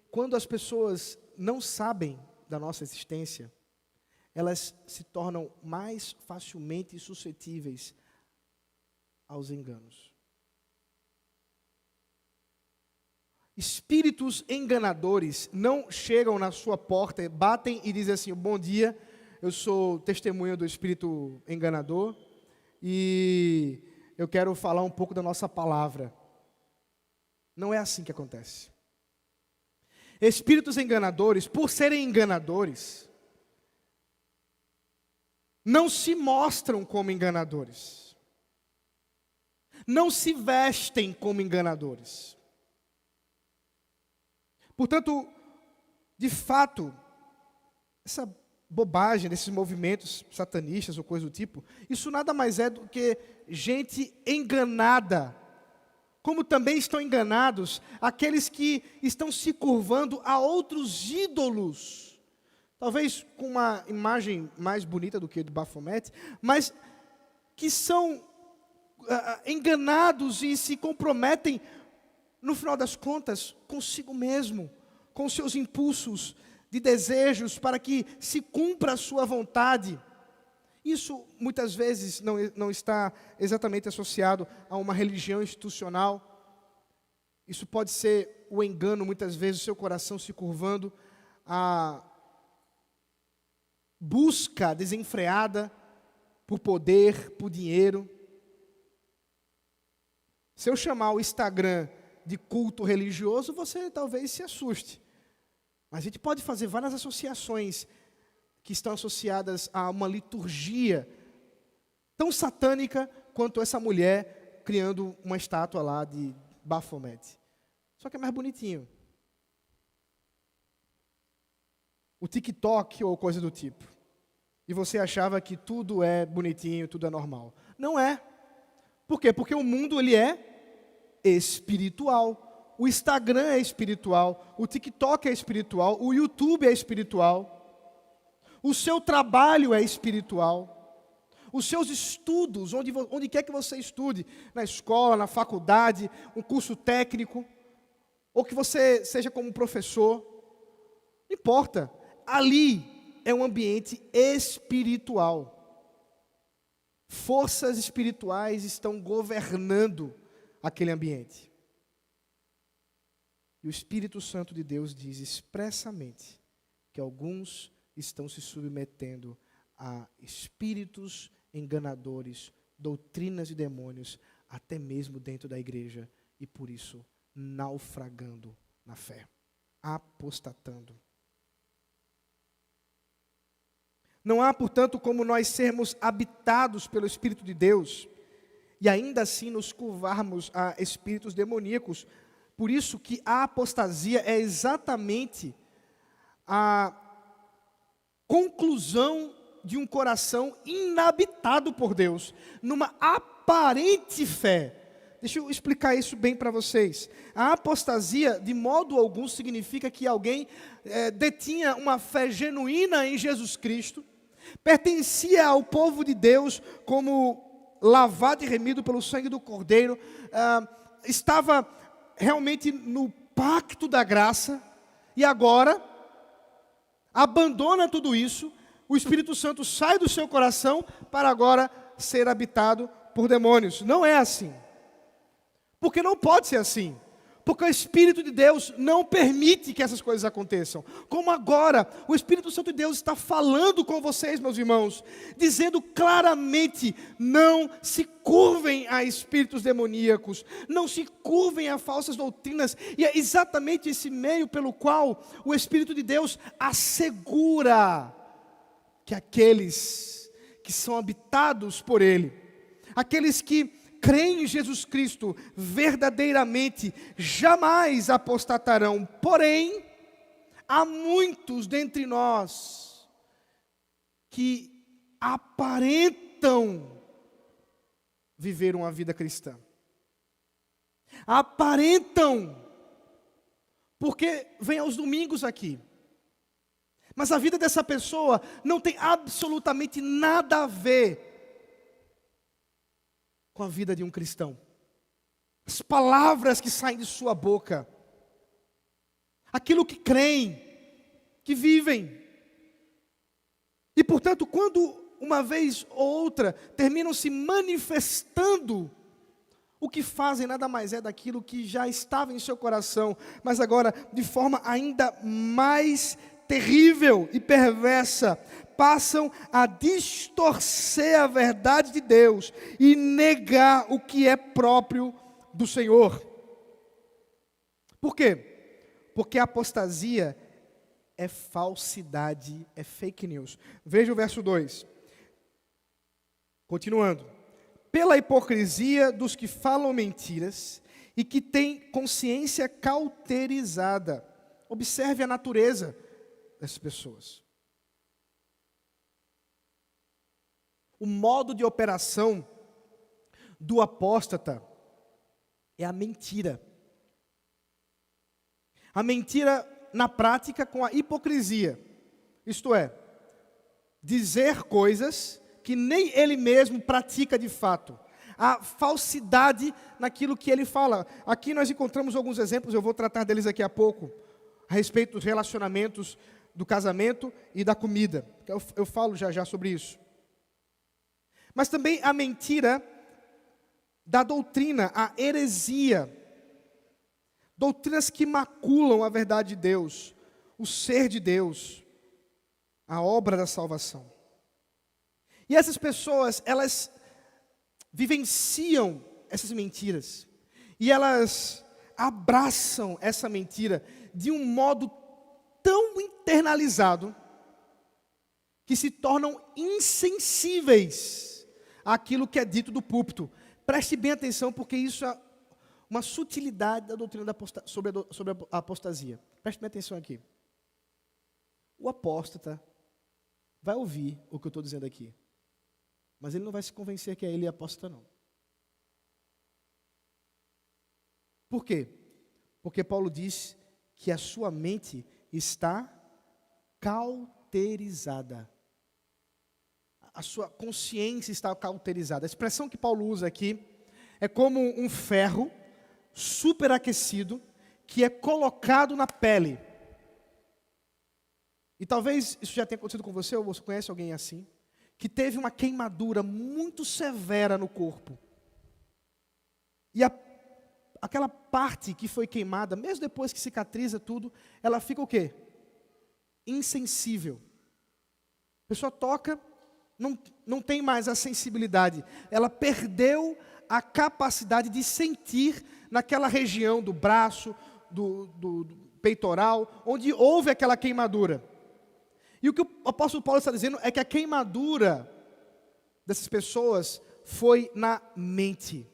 quando as pessoas não sabem da nossa existência, elas se tornam mais facilmente suscetíveis aos enganos. Espíritos enganadores não chegam na sua porta, batem e dizem assim: bom dia, eu sou testemunha do espírito enganador e eu quero falar um pouco da nossa palavra. Não é assim que acontece. Espíritos enganadores, por serem enganadores, não se mostram como enganadores. Não se vestem como enganadores. Portanto, de fato, essa bobagem desses movimentos satanistas ou coisa do tipo, isso nada mais é do que gente enganada, como também estão enganados aqueles que estão se curvando a outros ídolos, talvez com uma imagem mais bonita do que a do Baphomet, mas que são enganados e se comprometem, no final das contas, consigo mesmo, com seus impulsos de desejos para que se cumpra a sua vontade. Isso muitas vezes não está exatamente associado a uma religião institucional. Isso pode ser o engano, muitas vezes, o seu coração se curvando à busca desenfreada por poder, por dinheiro. Se eu chamar o Instagram de culto religioso, você talvez se assuste. Mas a gente pode fazer várias associações que estão associadas a uma liturgia tão satânica quanto essa mulher criando uma estátua lá de Baphomet. Só que é mais bonitinho. O TikTok ou coisa do tipo. E você achava que tudo é bonitinho, tudo é normal. Não é. Por quê? Porque o mundo ele é espiritual. O Instagram é espiritual, o TikTok é espiritual, o YouTube é espiritual, o seu trabalho é espiritual, os seus estudos, onde quer que você estude, na escola, na faculdade, um curso técnico, ou que você seja como professor, não importa, ali é um ambiente espiritual. Forças espirituais estão governando aquele ambiente. E o Espírito Santo de Deus diz expressamente que alguns estão se submetendo a espíritos enganadores, doutrinas de demônios, até mesmo dentro da igreja, e por isso naufragando na fé, apostatando. Não há, portanto, como nós sermos habitados pelo Espírito de Deus e ainda assim nos curvarmos a espíritos demoníacos. Por isso que a apostasia é exatamente a conclusão de um coração inabitado por Deus, numa aparente fé. Deixa eu explicar isso bem para vocês. A apostasia, de modo algum, significa que alguém detinha uma fé genuína em Jesus Cristo, pertencia ao povo de Deus como lavado e remido pelo sangue do Cordeiro, estava realmente no pacto da graça, e agora abandona tudo isso, o Espírito Santo sai do seu coração para agora ser habitado por demônios. Não é assim. Porque não pode ser assim. Porque o Espírito de Deus não permite que essas coisas aconteçam. Como agora, o Espírito Santo de Deus está falando com vocês, meus irmãos, dizendo claramente: não se curvem a espíritos demoníacos, não se curvem a falsas doutrinas. E é exatamente esse meio pelo qual o Espírito de Deus assegura que aqueles que são habitados por Ele, aqueles que creem em Jesus Cristo verdadeiramente, jamais apostatarão. Porém, há muitos dentre nós que aparentam viver uma vida cristã. Aparentam, porque vem aos domingos aqui. Mas a vida dessa pessoa não tem absolutamente nada a ver com a vida de um cristão. As palavras que saem de sua boca, aquilo que creem, que vivem. E, portanto, quando uma vez ou outra terminam se manifestando, o que fazem nada mais é daquilo que já estava em seu coração, mas agora de forma ainda mais terrível e perversa, passam a distorcer a verdade de Deus e negar o que é próprio do Senhor. Por quê? Porque a apostasia é falsidade, é fake news. Veja o verso 2. Continuando. Pela hipocrisia dos que falam mentiras e que têm consciência cauterizada. Observe a natureza dessas pessoas. O modo de operação do apóstata é a mentira. A mentira na prática com a hipocrisia. Isto é, dizer coisas que nem ele mesmo pratica de fato. A falsidade naquilo que ele fala. Aqui nós encontramos alguns exemplos, eu vou tratar deles daqui a pouco, a respeito dos relacionamentos do casamento e da comida. Eu falo já sobre isso. Mas também a mentira da doutrina, a heresia. Doutrinas que maculam a verdade de Deus, o ser de Deus, a obra da salvação. E essas pessoas, elas vivenciam essas mentiras. E elas abraçam essa mentira de um modo tão internalizado que se tornam insensíveis àquilo que é dito do púlpito. Preste bem atenção, porque isso é uma sutilidade da doutrina sobre a apostasia. Preste bem atenção aqui. O apóstata vai ouvir o que eu estou dizendo aqui, mas ele não vai se convencer que ele é apóstata, não. Por quê? Porque Paulo diz que a sua mente está cauterizada. A sua consciência está cauterizada. A expressão que Paulo usa aqui é como um ferro superaquecido que é colocado na pele. E talvez isso já tenha acontecido com você, ou você conhece alguém assim, que teve uma queimadura muito severa no corpo. E aquela parte que foi queimada, mesmo depois que cicatriza tudo, ela fica o quê? Insensível. A pessoa toca, não tem mais a sensibilidade. Ela perdeu a capacidade de sentir naquela região do braço, do peitoral, onde houve aquela queimadura. E o que o apóstolo Paulo está dizendo é que a queimadura dessas pessoas foi na mente.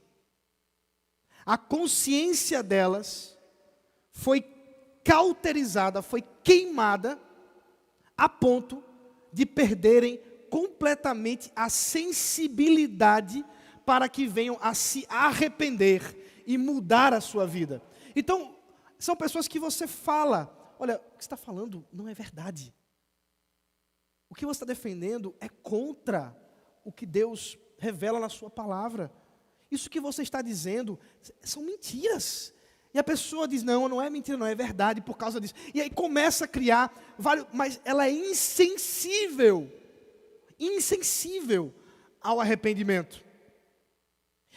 A consciência delas foi cauterizada, foi queimada, a ponto de perderem completamente a sensibilidade para que venham a se arrepender e mudar a sua vida. Então, são pessoas que você fala, olha, o que você está falando não é verdade. O que você está defendendo é contra o que Deus revela na sua palavra. Isso que você está dizendo são mentiras. E a pessoa diz, não é mentira, não é verdade por causa disso. E aí começa a criar vários, mas ela é insensível ao arrependimento.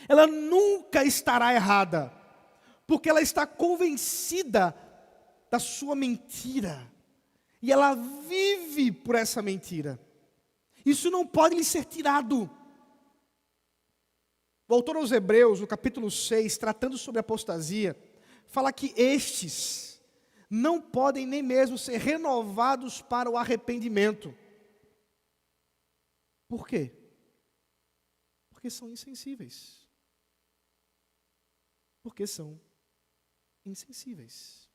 Ela nunca estará errada, porque ela está convencida da sua mentira. E ela vive por essa mentira. Isso não pode lhe ser tirado. O autor aos Hebreus, no capítulo 6, tratando sobre apostasia, fala que estes não podem nem mesmo ser renovados para o arrependimento. Por quê? Porque são insensíveis. Porque são insensíveis.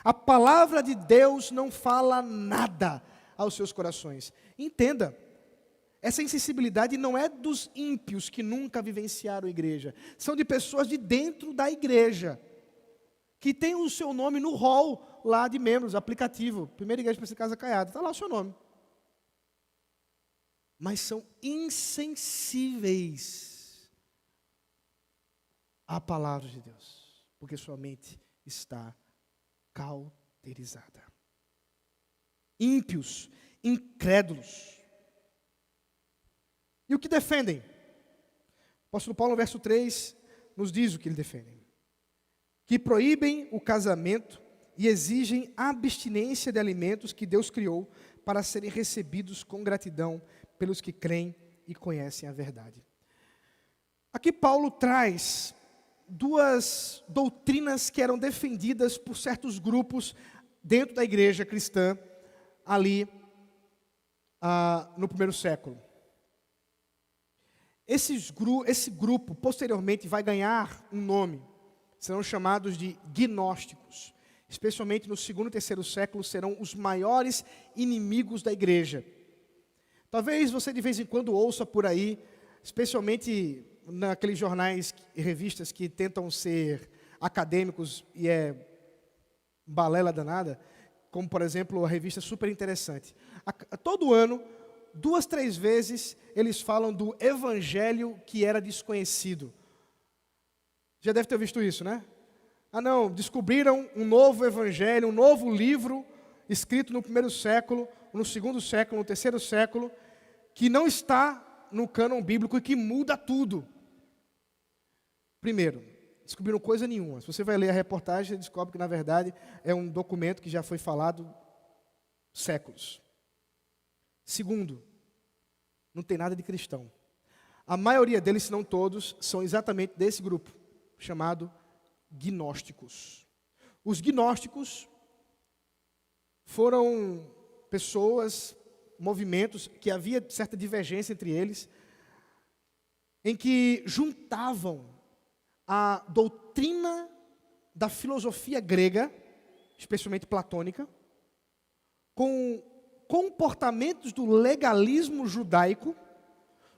A palavra de Deus não fala nada aos seus corações. Entenda, essa insensibilidade não é dos ímpios que nunca vivenciaram a igreja. São de pessoas de dentro da igreja, que tem o seu nome no hall lá de membros, aplicativo. Primeira igreja para ser Casa Caiada, está lá o seu nome. Mas são insensíveis à palavra de Deus, porque sua mente está cauterizada. Ímpios, incrédulos, E o que defendem? O apóstolo Paulo, no verso 3, nos diz o que eles defendem. Que proíbem o casamento e exigem a abstinência de alimentos que Deus criou para serem recebidos com gratidão pelos que creem e conhecem a verdade. Aqui Paulo traz duas doutrinas que eram defendidas por certos grupos dentro da igreja cristã, ali no primeiro século. Esse grupo, posteriormente, vai ganhar um nome. Serão chamados de gnósticos. Especialmente no segundo e terceiro século, serão os maiores inimigos da igreja. Talvez você de vez em quando ouça por aí, especialmente naqueles jornais e revistas que tentam ser acadêmicos e é balela danada, como por exemplo a revista Super Interessante. Todo ano, 2, 3 vezes, eles falam do evangelho que era desconhecido. Já deve ter visto isso, né? Ah não, descobriram um novo evangelho, um novo livro, escrito no primeiro século, no segundo século, no terceiro século, que não está no cânon bíblico e que muda tudo. Primeiro, descobriram coisa nenhuma. Se você vai ler a reportagem, você descobre que na verdade é um documento que já foi falado séculos. Segundo, não tem nada de cristão. A maioria deles, se não todos, são exatamente desse grupo, chamado gnósticos. Os gnósticos foram pessoas, movimentos, que havia certa divergência entre eles, em que juntavam a doutrina da filosofia grega, especialmente platônica, com comportamentos do legalismo judaico,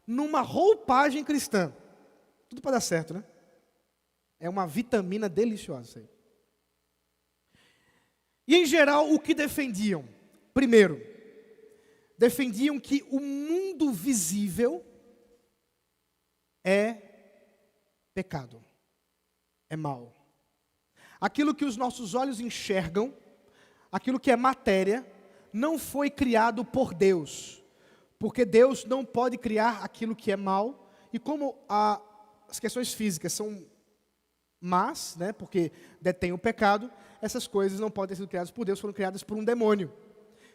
numa roupagem cristã. Tudo para dar certo, né? É uma vitamina deliciosa isso aí. E em geral, o que defendiam? Primeiro, defendiam que o mundo visível é pecado, é mal. Aquilo que os nossos olhos enxergam, aquilo que é matéria, não foi criado por Deus, porque Deus não pode criar aquilo que é mal, e como as questões físicas são más, né, porque detém o pecado, essas coisas não podem ser criadas por Deus, foram criadas por um demônio,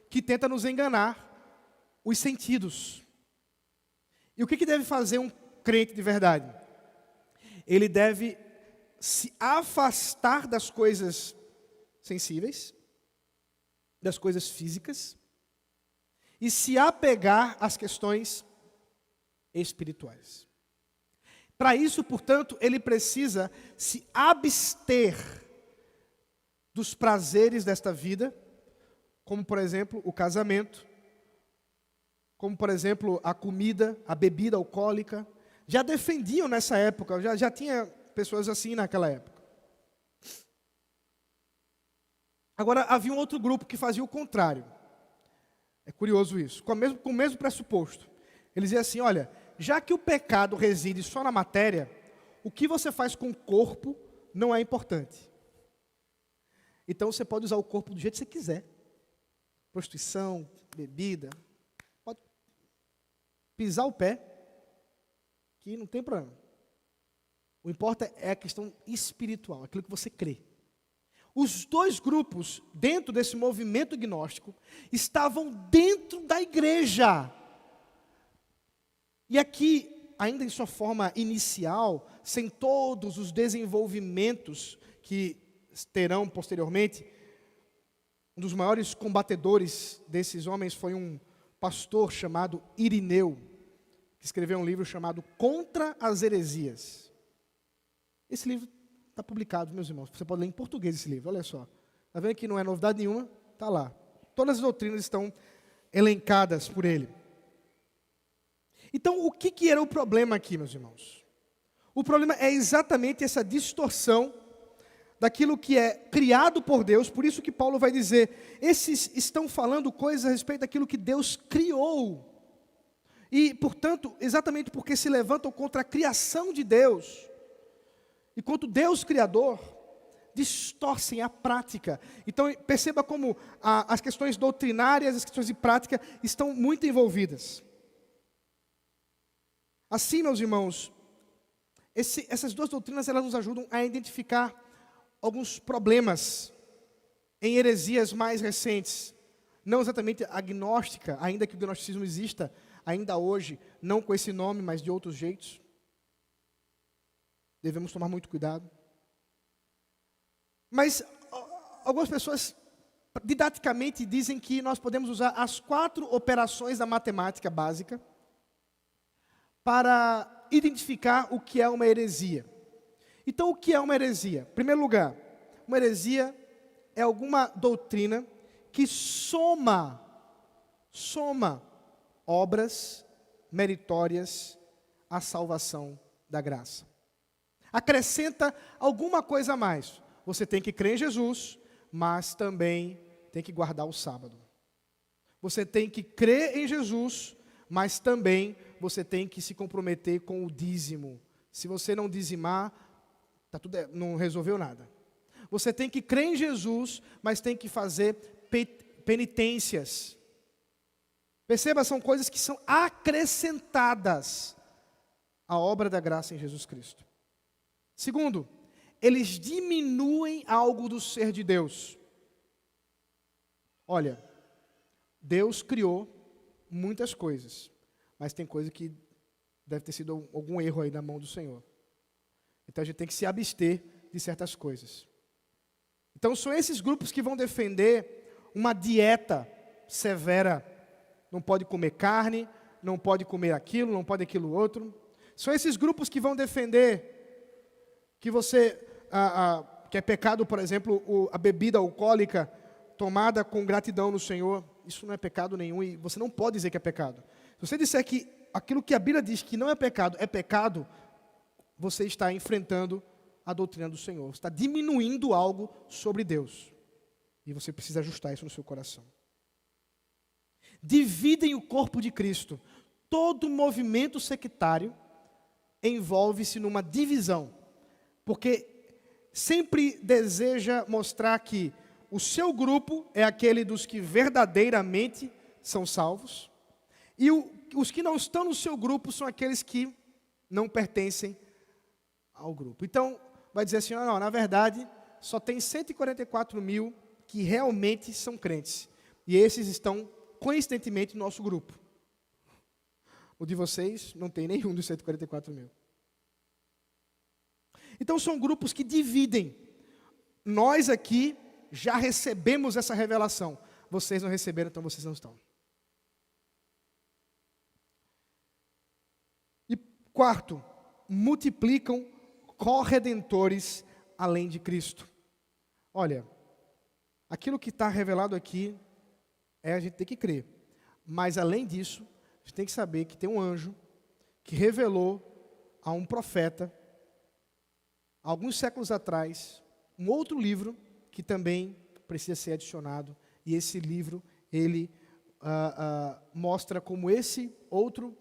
que tenta nos enganar os sentidos. E o que deve fazer um crente de verdade? Ele deve se afastar das coisas sensíveis, das coisas físicas, e se apegar às questões espirituais. Para isso, portanto, ele precisa se abster dos prazeres desta vida, como, por exemplo, o casamento, como, por exemplo, a comida, a bebida alcoólica. Já defendiam nessa época, já tinha pessoas assim naquela época. Agora, havia um outro grupo que fazia o contrário. É curioso isso, com o mesmo pressuposto. Eles diziam assim, olha, já que o pecado reside só na matéria, o que você faz com o corpo não é importante. Então você pode usar o corpo do jeito que você quiser. Prostituição, bebida, pode pisar o pé, que não tem problema. O que importa é a questão espiritual, aquilo que você crê. Os dois grupos, dentro desse movimento gnóstico, estavam dentro da igreja. E aqui, ainda em sua forma inicial, sem todos os desenvolvimentos que terão posteriormente, um dos maiores combatedores desses homens foi um pastor chamado Irineu, que escreveu um livro chamado Contra as Heresias. Esse livro está publicado, meus irmãos, você pode ler em português esse livro, olha só. Está vendo que não é novidade nenhuma? Está lá. Todas as doutrinas estão elencadas por ele. Então, o que era o problema aqui, meus irmãos? O problema é exatamente essa distorção daquilo que é criado por Deus, por isso que Paulo vai dizer, esses estão falando coisas a respeito daquilo que Deus criou. E, portanto, exatamente porque se levantam contra a criação de Deus, e contra o Deus Criador, distorcem a prática. Então, perceba como as questões doutrinárias, as questões de prática estão muito envolvidas. Assim, meus irmãos, essas duas doutrinas elas nos ajudam a identificar alguns problemas em heresias mais recentes. Não exatamente agnóstica, ainda que o gnosticismo exista ainda hoje, não com esse nome, mas de outros jeitos. Devemos tomar muito cuidado. Mas algumas pessoas didaticamente dizem que nós podemos usar as 4 operações da matemática básica para identificar o que é uma heresia. Então, o que é uma heresia? Em primeiro lugar, uma heresia é alguma doutrina que soma obras meritórias à salvação da graça. Acrescenta alguma coisa a mais. Você tem que crer em Jesus, mas também tem que guardar o sábado. Você tem que crer em Jesus, mas também você tem que se comprometer com o dízimo. Se você não dizimar, não resolveu nada. Você tem que crer em Jesus, mas tem que fazer penitências. Perceba, são coisas que são acrescentadas à obra da graça em Jesus Cristo. Segundo, eles diminuem algo do ser de Deus. Olha, Deus criou muitas coisas, mas tem coisa que deve ter sido algum erro aí na mão do Senhor. Então a gente tem que se abster de certas coisas. Então são esses grupos que vão defender uma dieta severa. Não pode comer carne, não pode comer aquilo, não pode aquilo outro. São esses grupos que vão defender que você, que é pecado, por exemplo, a bebida alcoólica tomada com gratidão no Senhor. Isso não é pecado nenhum e você não pode dizer que é pecado. Se você disser que aquilo que a Bíblia diz que não é pecado, você está enfrentando a doutrina do Senhor. Você está diminuindo algo sobre Deus. E você precisa ajustar isso no seu coração. Dividem o corpo de Cristo. Todo movimento sectário envolve-se numa divisão. Porque sempre deseja mostrar que o seu grupo é aquele dos que verdadeiramente são salvos. E os que não estão no seu grupo são aqueles que não pertencem ao grupo. Então, vai dizer assim, não, na verdade, só tem 144 mil que realmente são crentes. E esses estão, coincidentemente, no nosso grupo. O de vocês não tem nenhum dos 144 mil. Então, são grupos que dividem. Nós aqui já recebemos essa revelação. Vocês não receberam, então vocês não estão. E quarto, multiplicam corredentores além de Cristo. Olha, aquilo que está revelado aqui, a gente tem que crer. Mas além disso, a gente tem que saber que tem um anjo que revelou a um profeta, alguns séculos atrás, um outro livro que também precisa ser adicionado. E esse livro, ele mostra como esse outro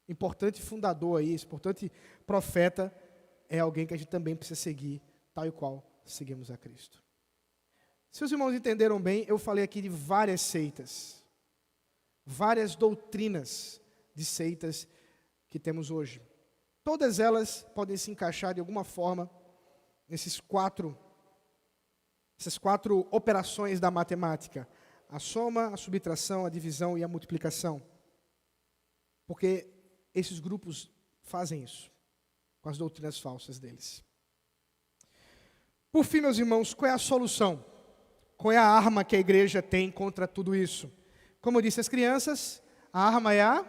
importante fundador aí, esse importante profeta, é alguém que a gente também precisa seguir, tal e qual seguimos a Cristo. Se os irmãos entenderam bem, eu falei aqui de várias seitas, várias doutrinas de seitas que temos hoje. Todas elas podem se encaixar de alguma forma essas quatro operações da matemática: a soma, a subtração, a divisão e a multiplicação. Porque esses grupos fazem isso com as doutrinas falsas deles. Por fim, meus irmãos, qual é a solução? Qual é a arma que a igreja tem contra tudo isso? Como eu disse às crianças, a arma é a...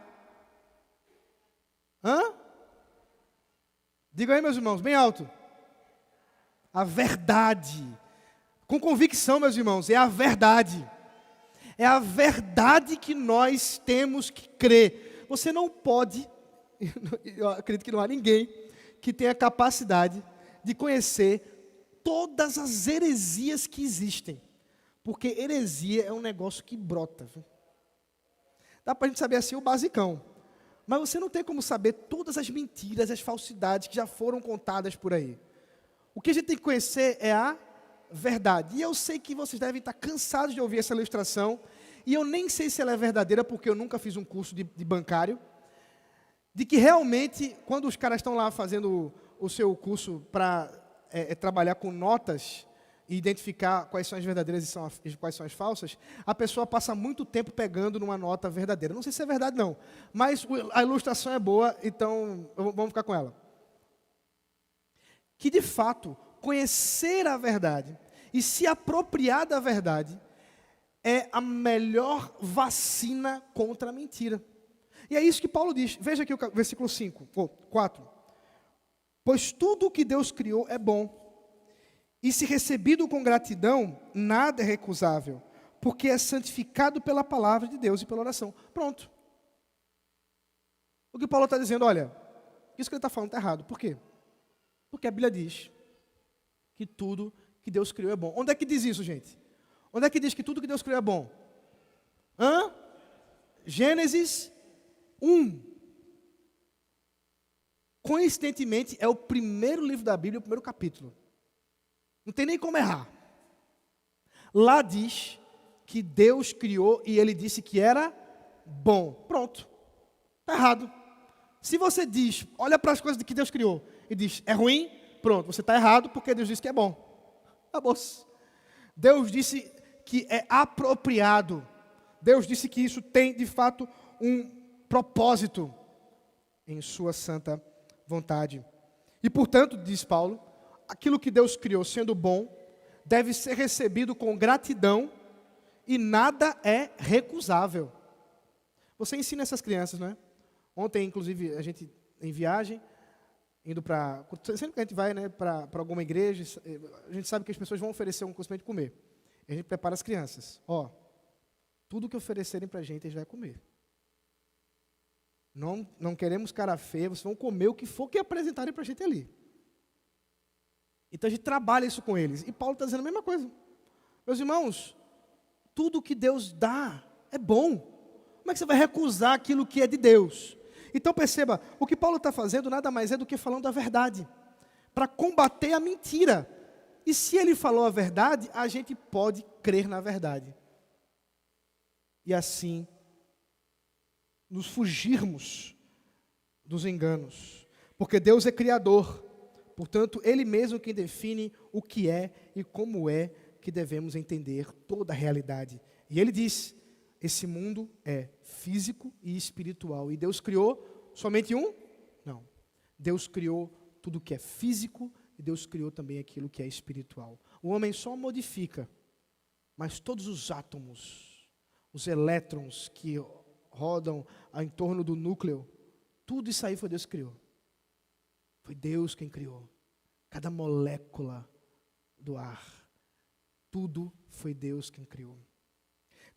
Diga aí, meus irmãos, bem alto. A verdade. Com convicção, meus irmãos, é a verdade. É a verdade que nós temos que crer. Você não pode, eu acredito que não há ninguém que tenha a capacidade de conhecer todas as heresias que existem. Porque heresia é um negócio que brota. Viu? Dá para a gente saber assim o basicão. Mas você não tem como saber todas as mentiras, as falsidades que já foram contadas por aí. O que a gente tem que conhecer é a verdade. E eu sei que vocês devem estar cansados de ouvir essa ilustração. E eu nem sei se ela é verdadeira, porque eu nunca fiz um curso de bancário. de que realmente, quando os caras estão lá fazendo o seu curso para trabalhar com notas e identificar quais são as verdadeiras e quais são as falsas, a pessoa passa muito tempo pegando numa nota verdadeira. Não sei se é verdade, não, mas a ilustração é boa, então vamos ficar com ela. Que, de fato, conhecer a verdade e se apropriar da verdade é a melhor vacina contra a mentira. E é isso que Paulo diz. Veja aqui o versículo 4. Pois tudo o que Deus criou é bom, e se recebido com gratidão, nada é recusável, porque é santificado pela palavra de Deus e pela oração. Pronto. O que Paulo está dizendo, olha, isso que ele está falando está errado. Por quê? Porque a Bíblia diz que tudo que Deus criou é bom. Onde é que diz isso, gente? Onde é que diz que tudo que Deus criou é bom? Gênesis 1. Coincidentemente, é o primeiro livro da Bíblia, o primeiro capítulo. Não tem nem como errar. Lá diz que Deus criou e Ele disse que era bom. Pronto. Está errado. Se você diz, olha para as coisas que Deus criou e diz, é ruim, pronto, você está errado porque Deus disse que é bom. Acabou-se. Deus disse que é apropriado. Deus disse que isso tem, de fato, um propósito em sua santa vontade. E, portanto, diz Paulo, aquilo que Deus criou sendo bom, deve ser recebido com gratidão e nada é recusável. Você ensina essas crianças, não é? Ontem, inclusive, a gente em viagem, indo para... Sempre que a gente vai, né, para alguma igreja, a gente sabe que as pessoas vão oferecer um coisa para a gente comer. E a gente prepara as crianças. Tudo que oferecerem para a gente vai comer. Não queremos cara feia, vocês vão comer o que for que apresentarem para a gente ali. Então a gente trabalha isso com eles. E Paulo está dizendo a mesma coisa. Meus irmãos, tudo que Deus dá é bom. Como é que você vai recusar aquilo que é de Deus? Então perceba, o que Paulo está fazendo nada mais é do que falando a verdade. Para combater a mentira. E se ele falou a verdade, a gente pode crer na verdade. E assim, nos fugirmos dos enganos. Porque Deus é criador. Portanto, Ele mesmo quem define o que é e como é que devemos entender toda a realidade. E Ele diz, esse mundo é físico e espiritual. E Deus criou somente um? Não. Deus criou tudo que é físico e Deus criou também aquilo que é espiritual. O homem só modifica, mas todos os átomos, os elétrons que rodam em torno do núcleo, tudo isso aí foi Deus que criou. Foi Deus quem criou. Cada molécula do ar. Tudo foi Deus quem criou.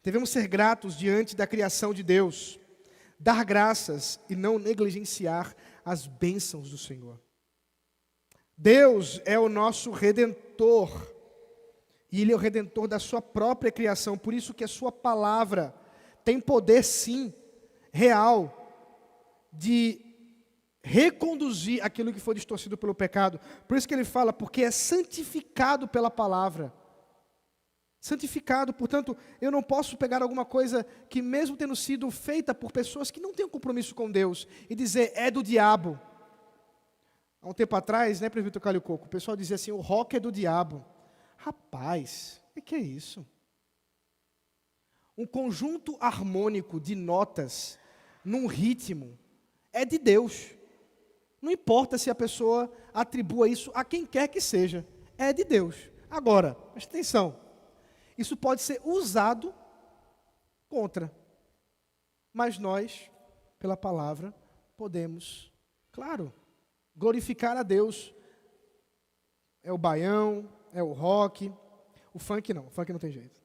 Devemos ser gratos diante da criação de Deus. Dar graças e não negligenciar as bênçãos do Senhor. Deus é o nosso Redentor. E Ele é o Redentor da sua própria criação. Por isso que a sua palavra tem poder, sim, real, de reconduzir aquilo que foi distorcido pelo pecado. Por isso que ele fala, porque é santificado pela palavra. Santificado, portanto, eu não posso pegar alguma coisa que mesmo tendo sido feita por pessoas que não têm um compromisso com Deus, e dizer, é do diabo. Há um tempo atrás, né, presbítero Calho Coco, o pessoal dizia assim, o rock é do diabo. Rapaz, o que é isso? Um conjunto harmônico de notas, num ritmo, é de Deus. Não importa se a pessoa atribua isso a quem quer que seja. É de Deus. Agora, preste atenção. Isso pode ser usado contra. Mas nós, pela palavra, podemos, claro, glorificar a Deus. É o baião, é o rock. O funk não tem jeito.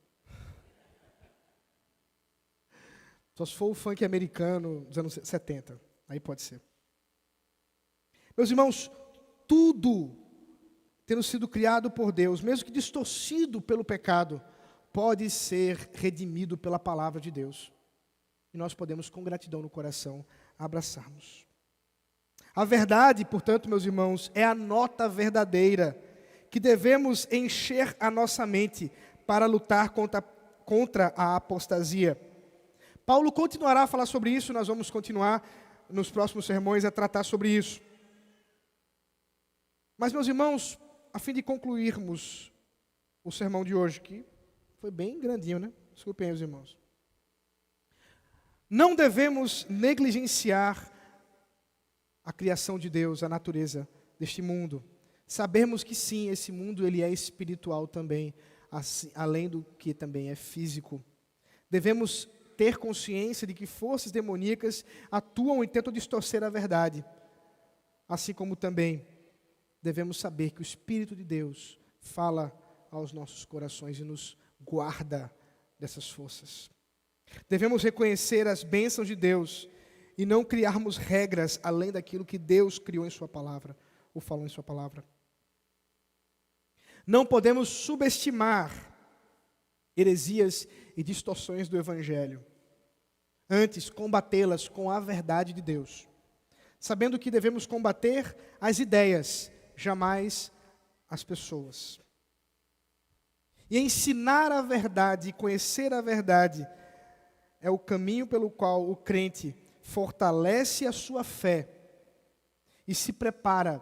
Só se for o funk americano dos anos 70. Aí pode ser. Meus irmãos, tudo tendo sido criado por Deus, mesmo que distorcido pelo pecado, pode ser redimido pela palavra de Deus. E nós podemos, com gratidão no coração, abraçarmos. A verdade, portanto, meus irmãos, é a nota verdadeira que devemos encher a nossa mente para lutar contra a apostasia. Paulo continuará a falar sobre isso, nós vamos continuar nos próximos sermões é tratar sobre isso. Mas, meus irmãos, a fim de concluirmos o sermão de hoje, que foi bem grandinho, né? Desculpem aí os irmãos. Não devemos negligenciar a criação de Deus, a natureza deste mundo. Sabemos que sim, esse mundo ele é espiritual também, assim, além do que também é físico. Devemos ter consciência de que forças demoníacas atuam e tentam distorcer a verdade. Assim como também devemos saber que o Espírito de Deus fala aos nossos corações e nos guarda dessas forças. Devemos reconhecer as bênçãos de Deus e não criarmos regras além daquilo que Deus criou em sua palavra, ou falou em sua palavra. Não podemos subestimar heresias e distorções do Evangelho. Antes, combatê-las com a verdade de Deus, sabendo que devemos combater as ideias, jamais as pessoas. E ensinar a verdade e conhecer a verdade é o caminho pelo qual o crente fortalece a sua fé e se prepara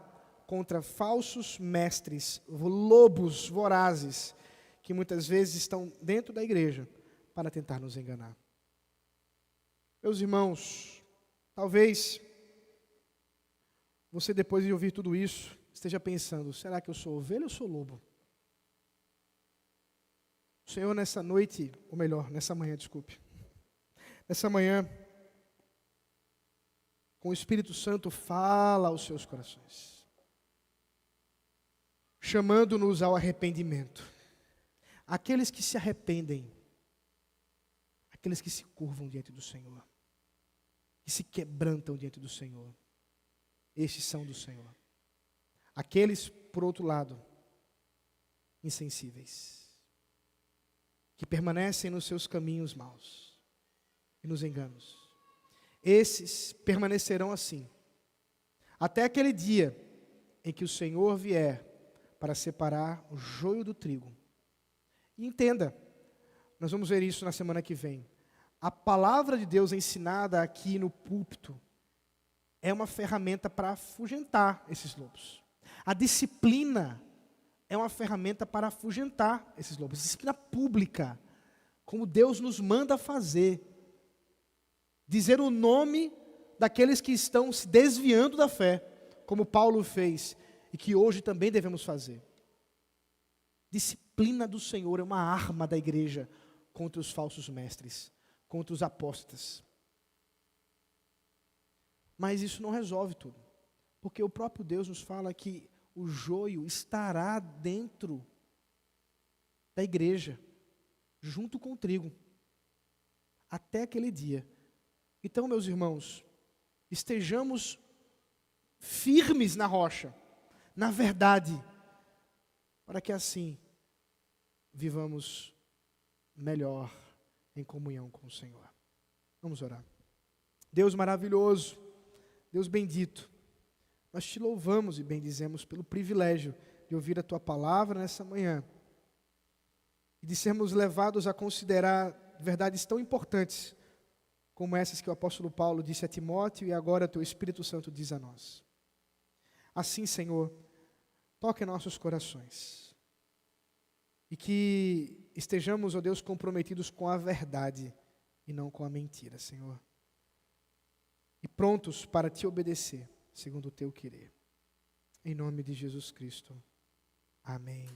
contra falsos mestres, lobos vorazes, que muitas vezes estão dentro da igreja para tentar nos enganar. Meus irmãos, talvez você, depois de ouvir tudo isso, esteja pensando: será que eu sou ovelha ou sou lobo? O Senhor nessa noite, ou melhor, nessa manhã, desculpe. Nessa manhã, com o Espírito Santo, fala aos seus corações, chamando-nos ao arrependimento. Aqueles que se arrependem, aqueles que se curvam diante do Senhor, que se quebrantam diante do Senhor, estes são do Senhor. Aqueles, por outro lado, insensíveis, que permanecem nos seus caminhos maus e nos enganos, esses permanecerão assim, até aquele dia em que o Senhor vier para separar o joio do trigo. E entenda, nós vamos ver isso na semana que vem. A palavra de Deus ensinada aqui no púlpito é uma ferramenta para afugentar esses lobos. A disciplina é uma ferramenta para afugentar esses lobos. A disciplina pública, como Deus nos manda fazer. Dizer o nome daqueles que estão se desviando da fé, como Paulo fez, e que hoje também devemos fazer. Disciplina do Senhor é uma arma da igreja contra os falsos mestres, contra os apóstatas. Mas isso não resolve tudo, porque o próprio Deus nos fala que o joio estará dentro da igreja, junto com o trigo, até aquele dia. Então, meus irmãos, estejamos firmes na rocha, na verdade, para que assim vivamos melhor em comunhão com o Senhor. Vamos orar. Deus maravilhoso, Deus bendito, nós te louvamos e bendizemos pelo privilégio de ouvir a tua palavra nessa manhã e de sermos levados a considerar verdades tão importantes como essas que o apóstolo Paulo disse a Timóteo e agora o teu Espírito Santo diz a nós. Assim, Senhor, toque em nossos corações e que estejamos, ó Deus, comprometidos com a verdade e não com a mentira, Senhor, e prontos para te obedecer segundo o teu querer. Em nome de Jesus Cristo. Amém.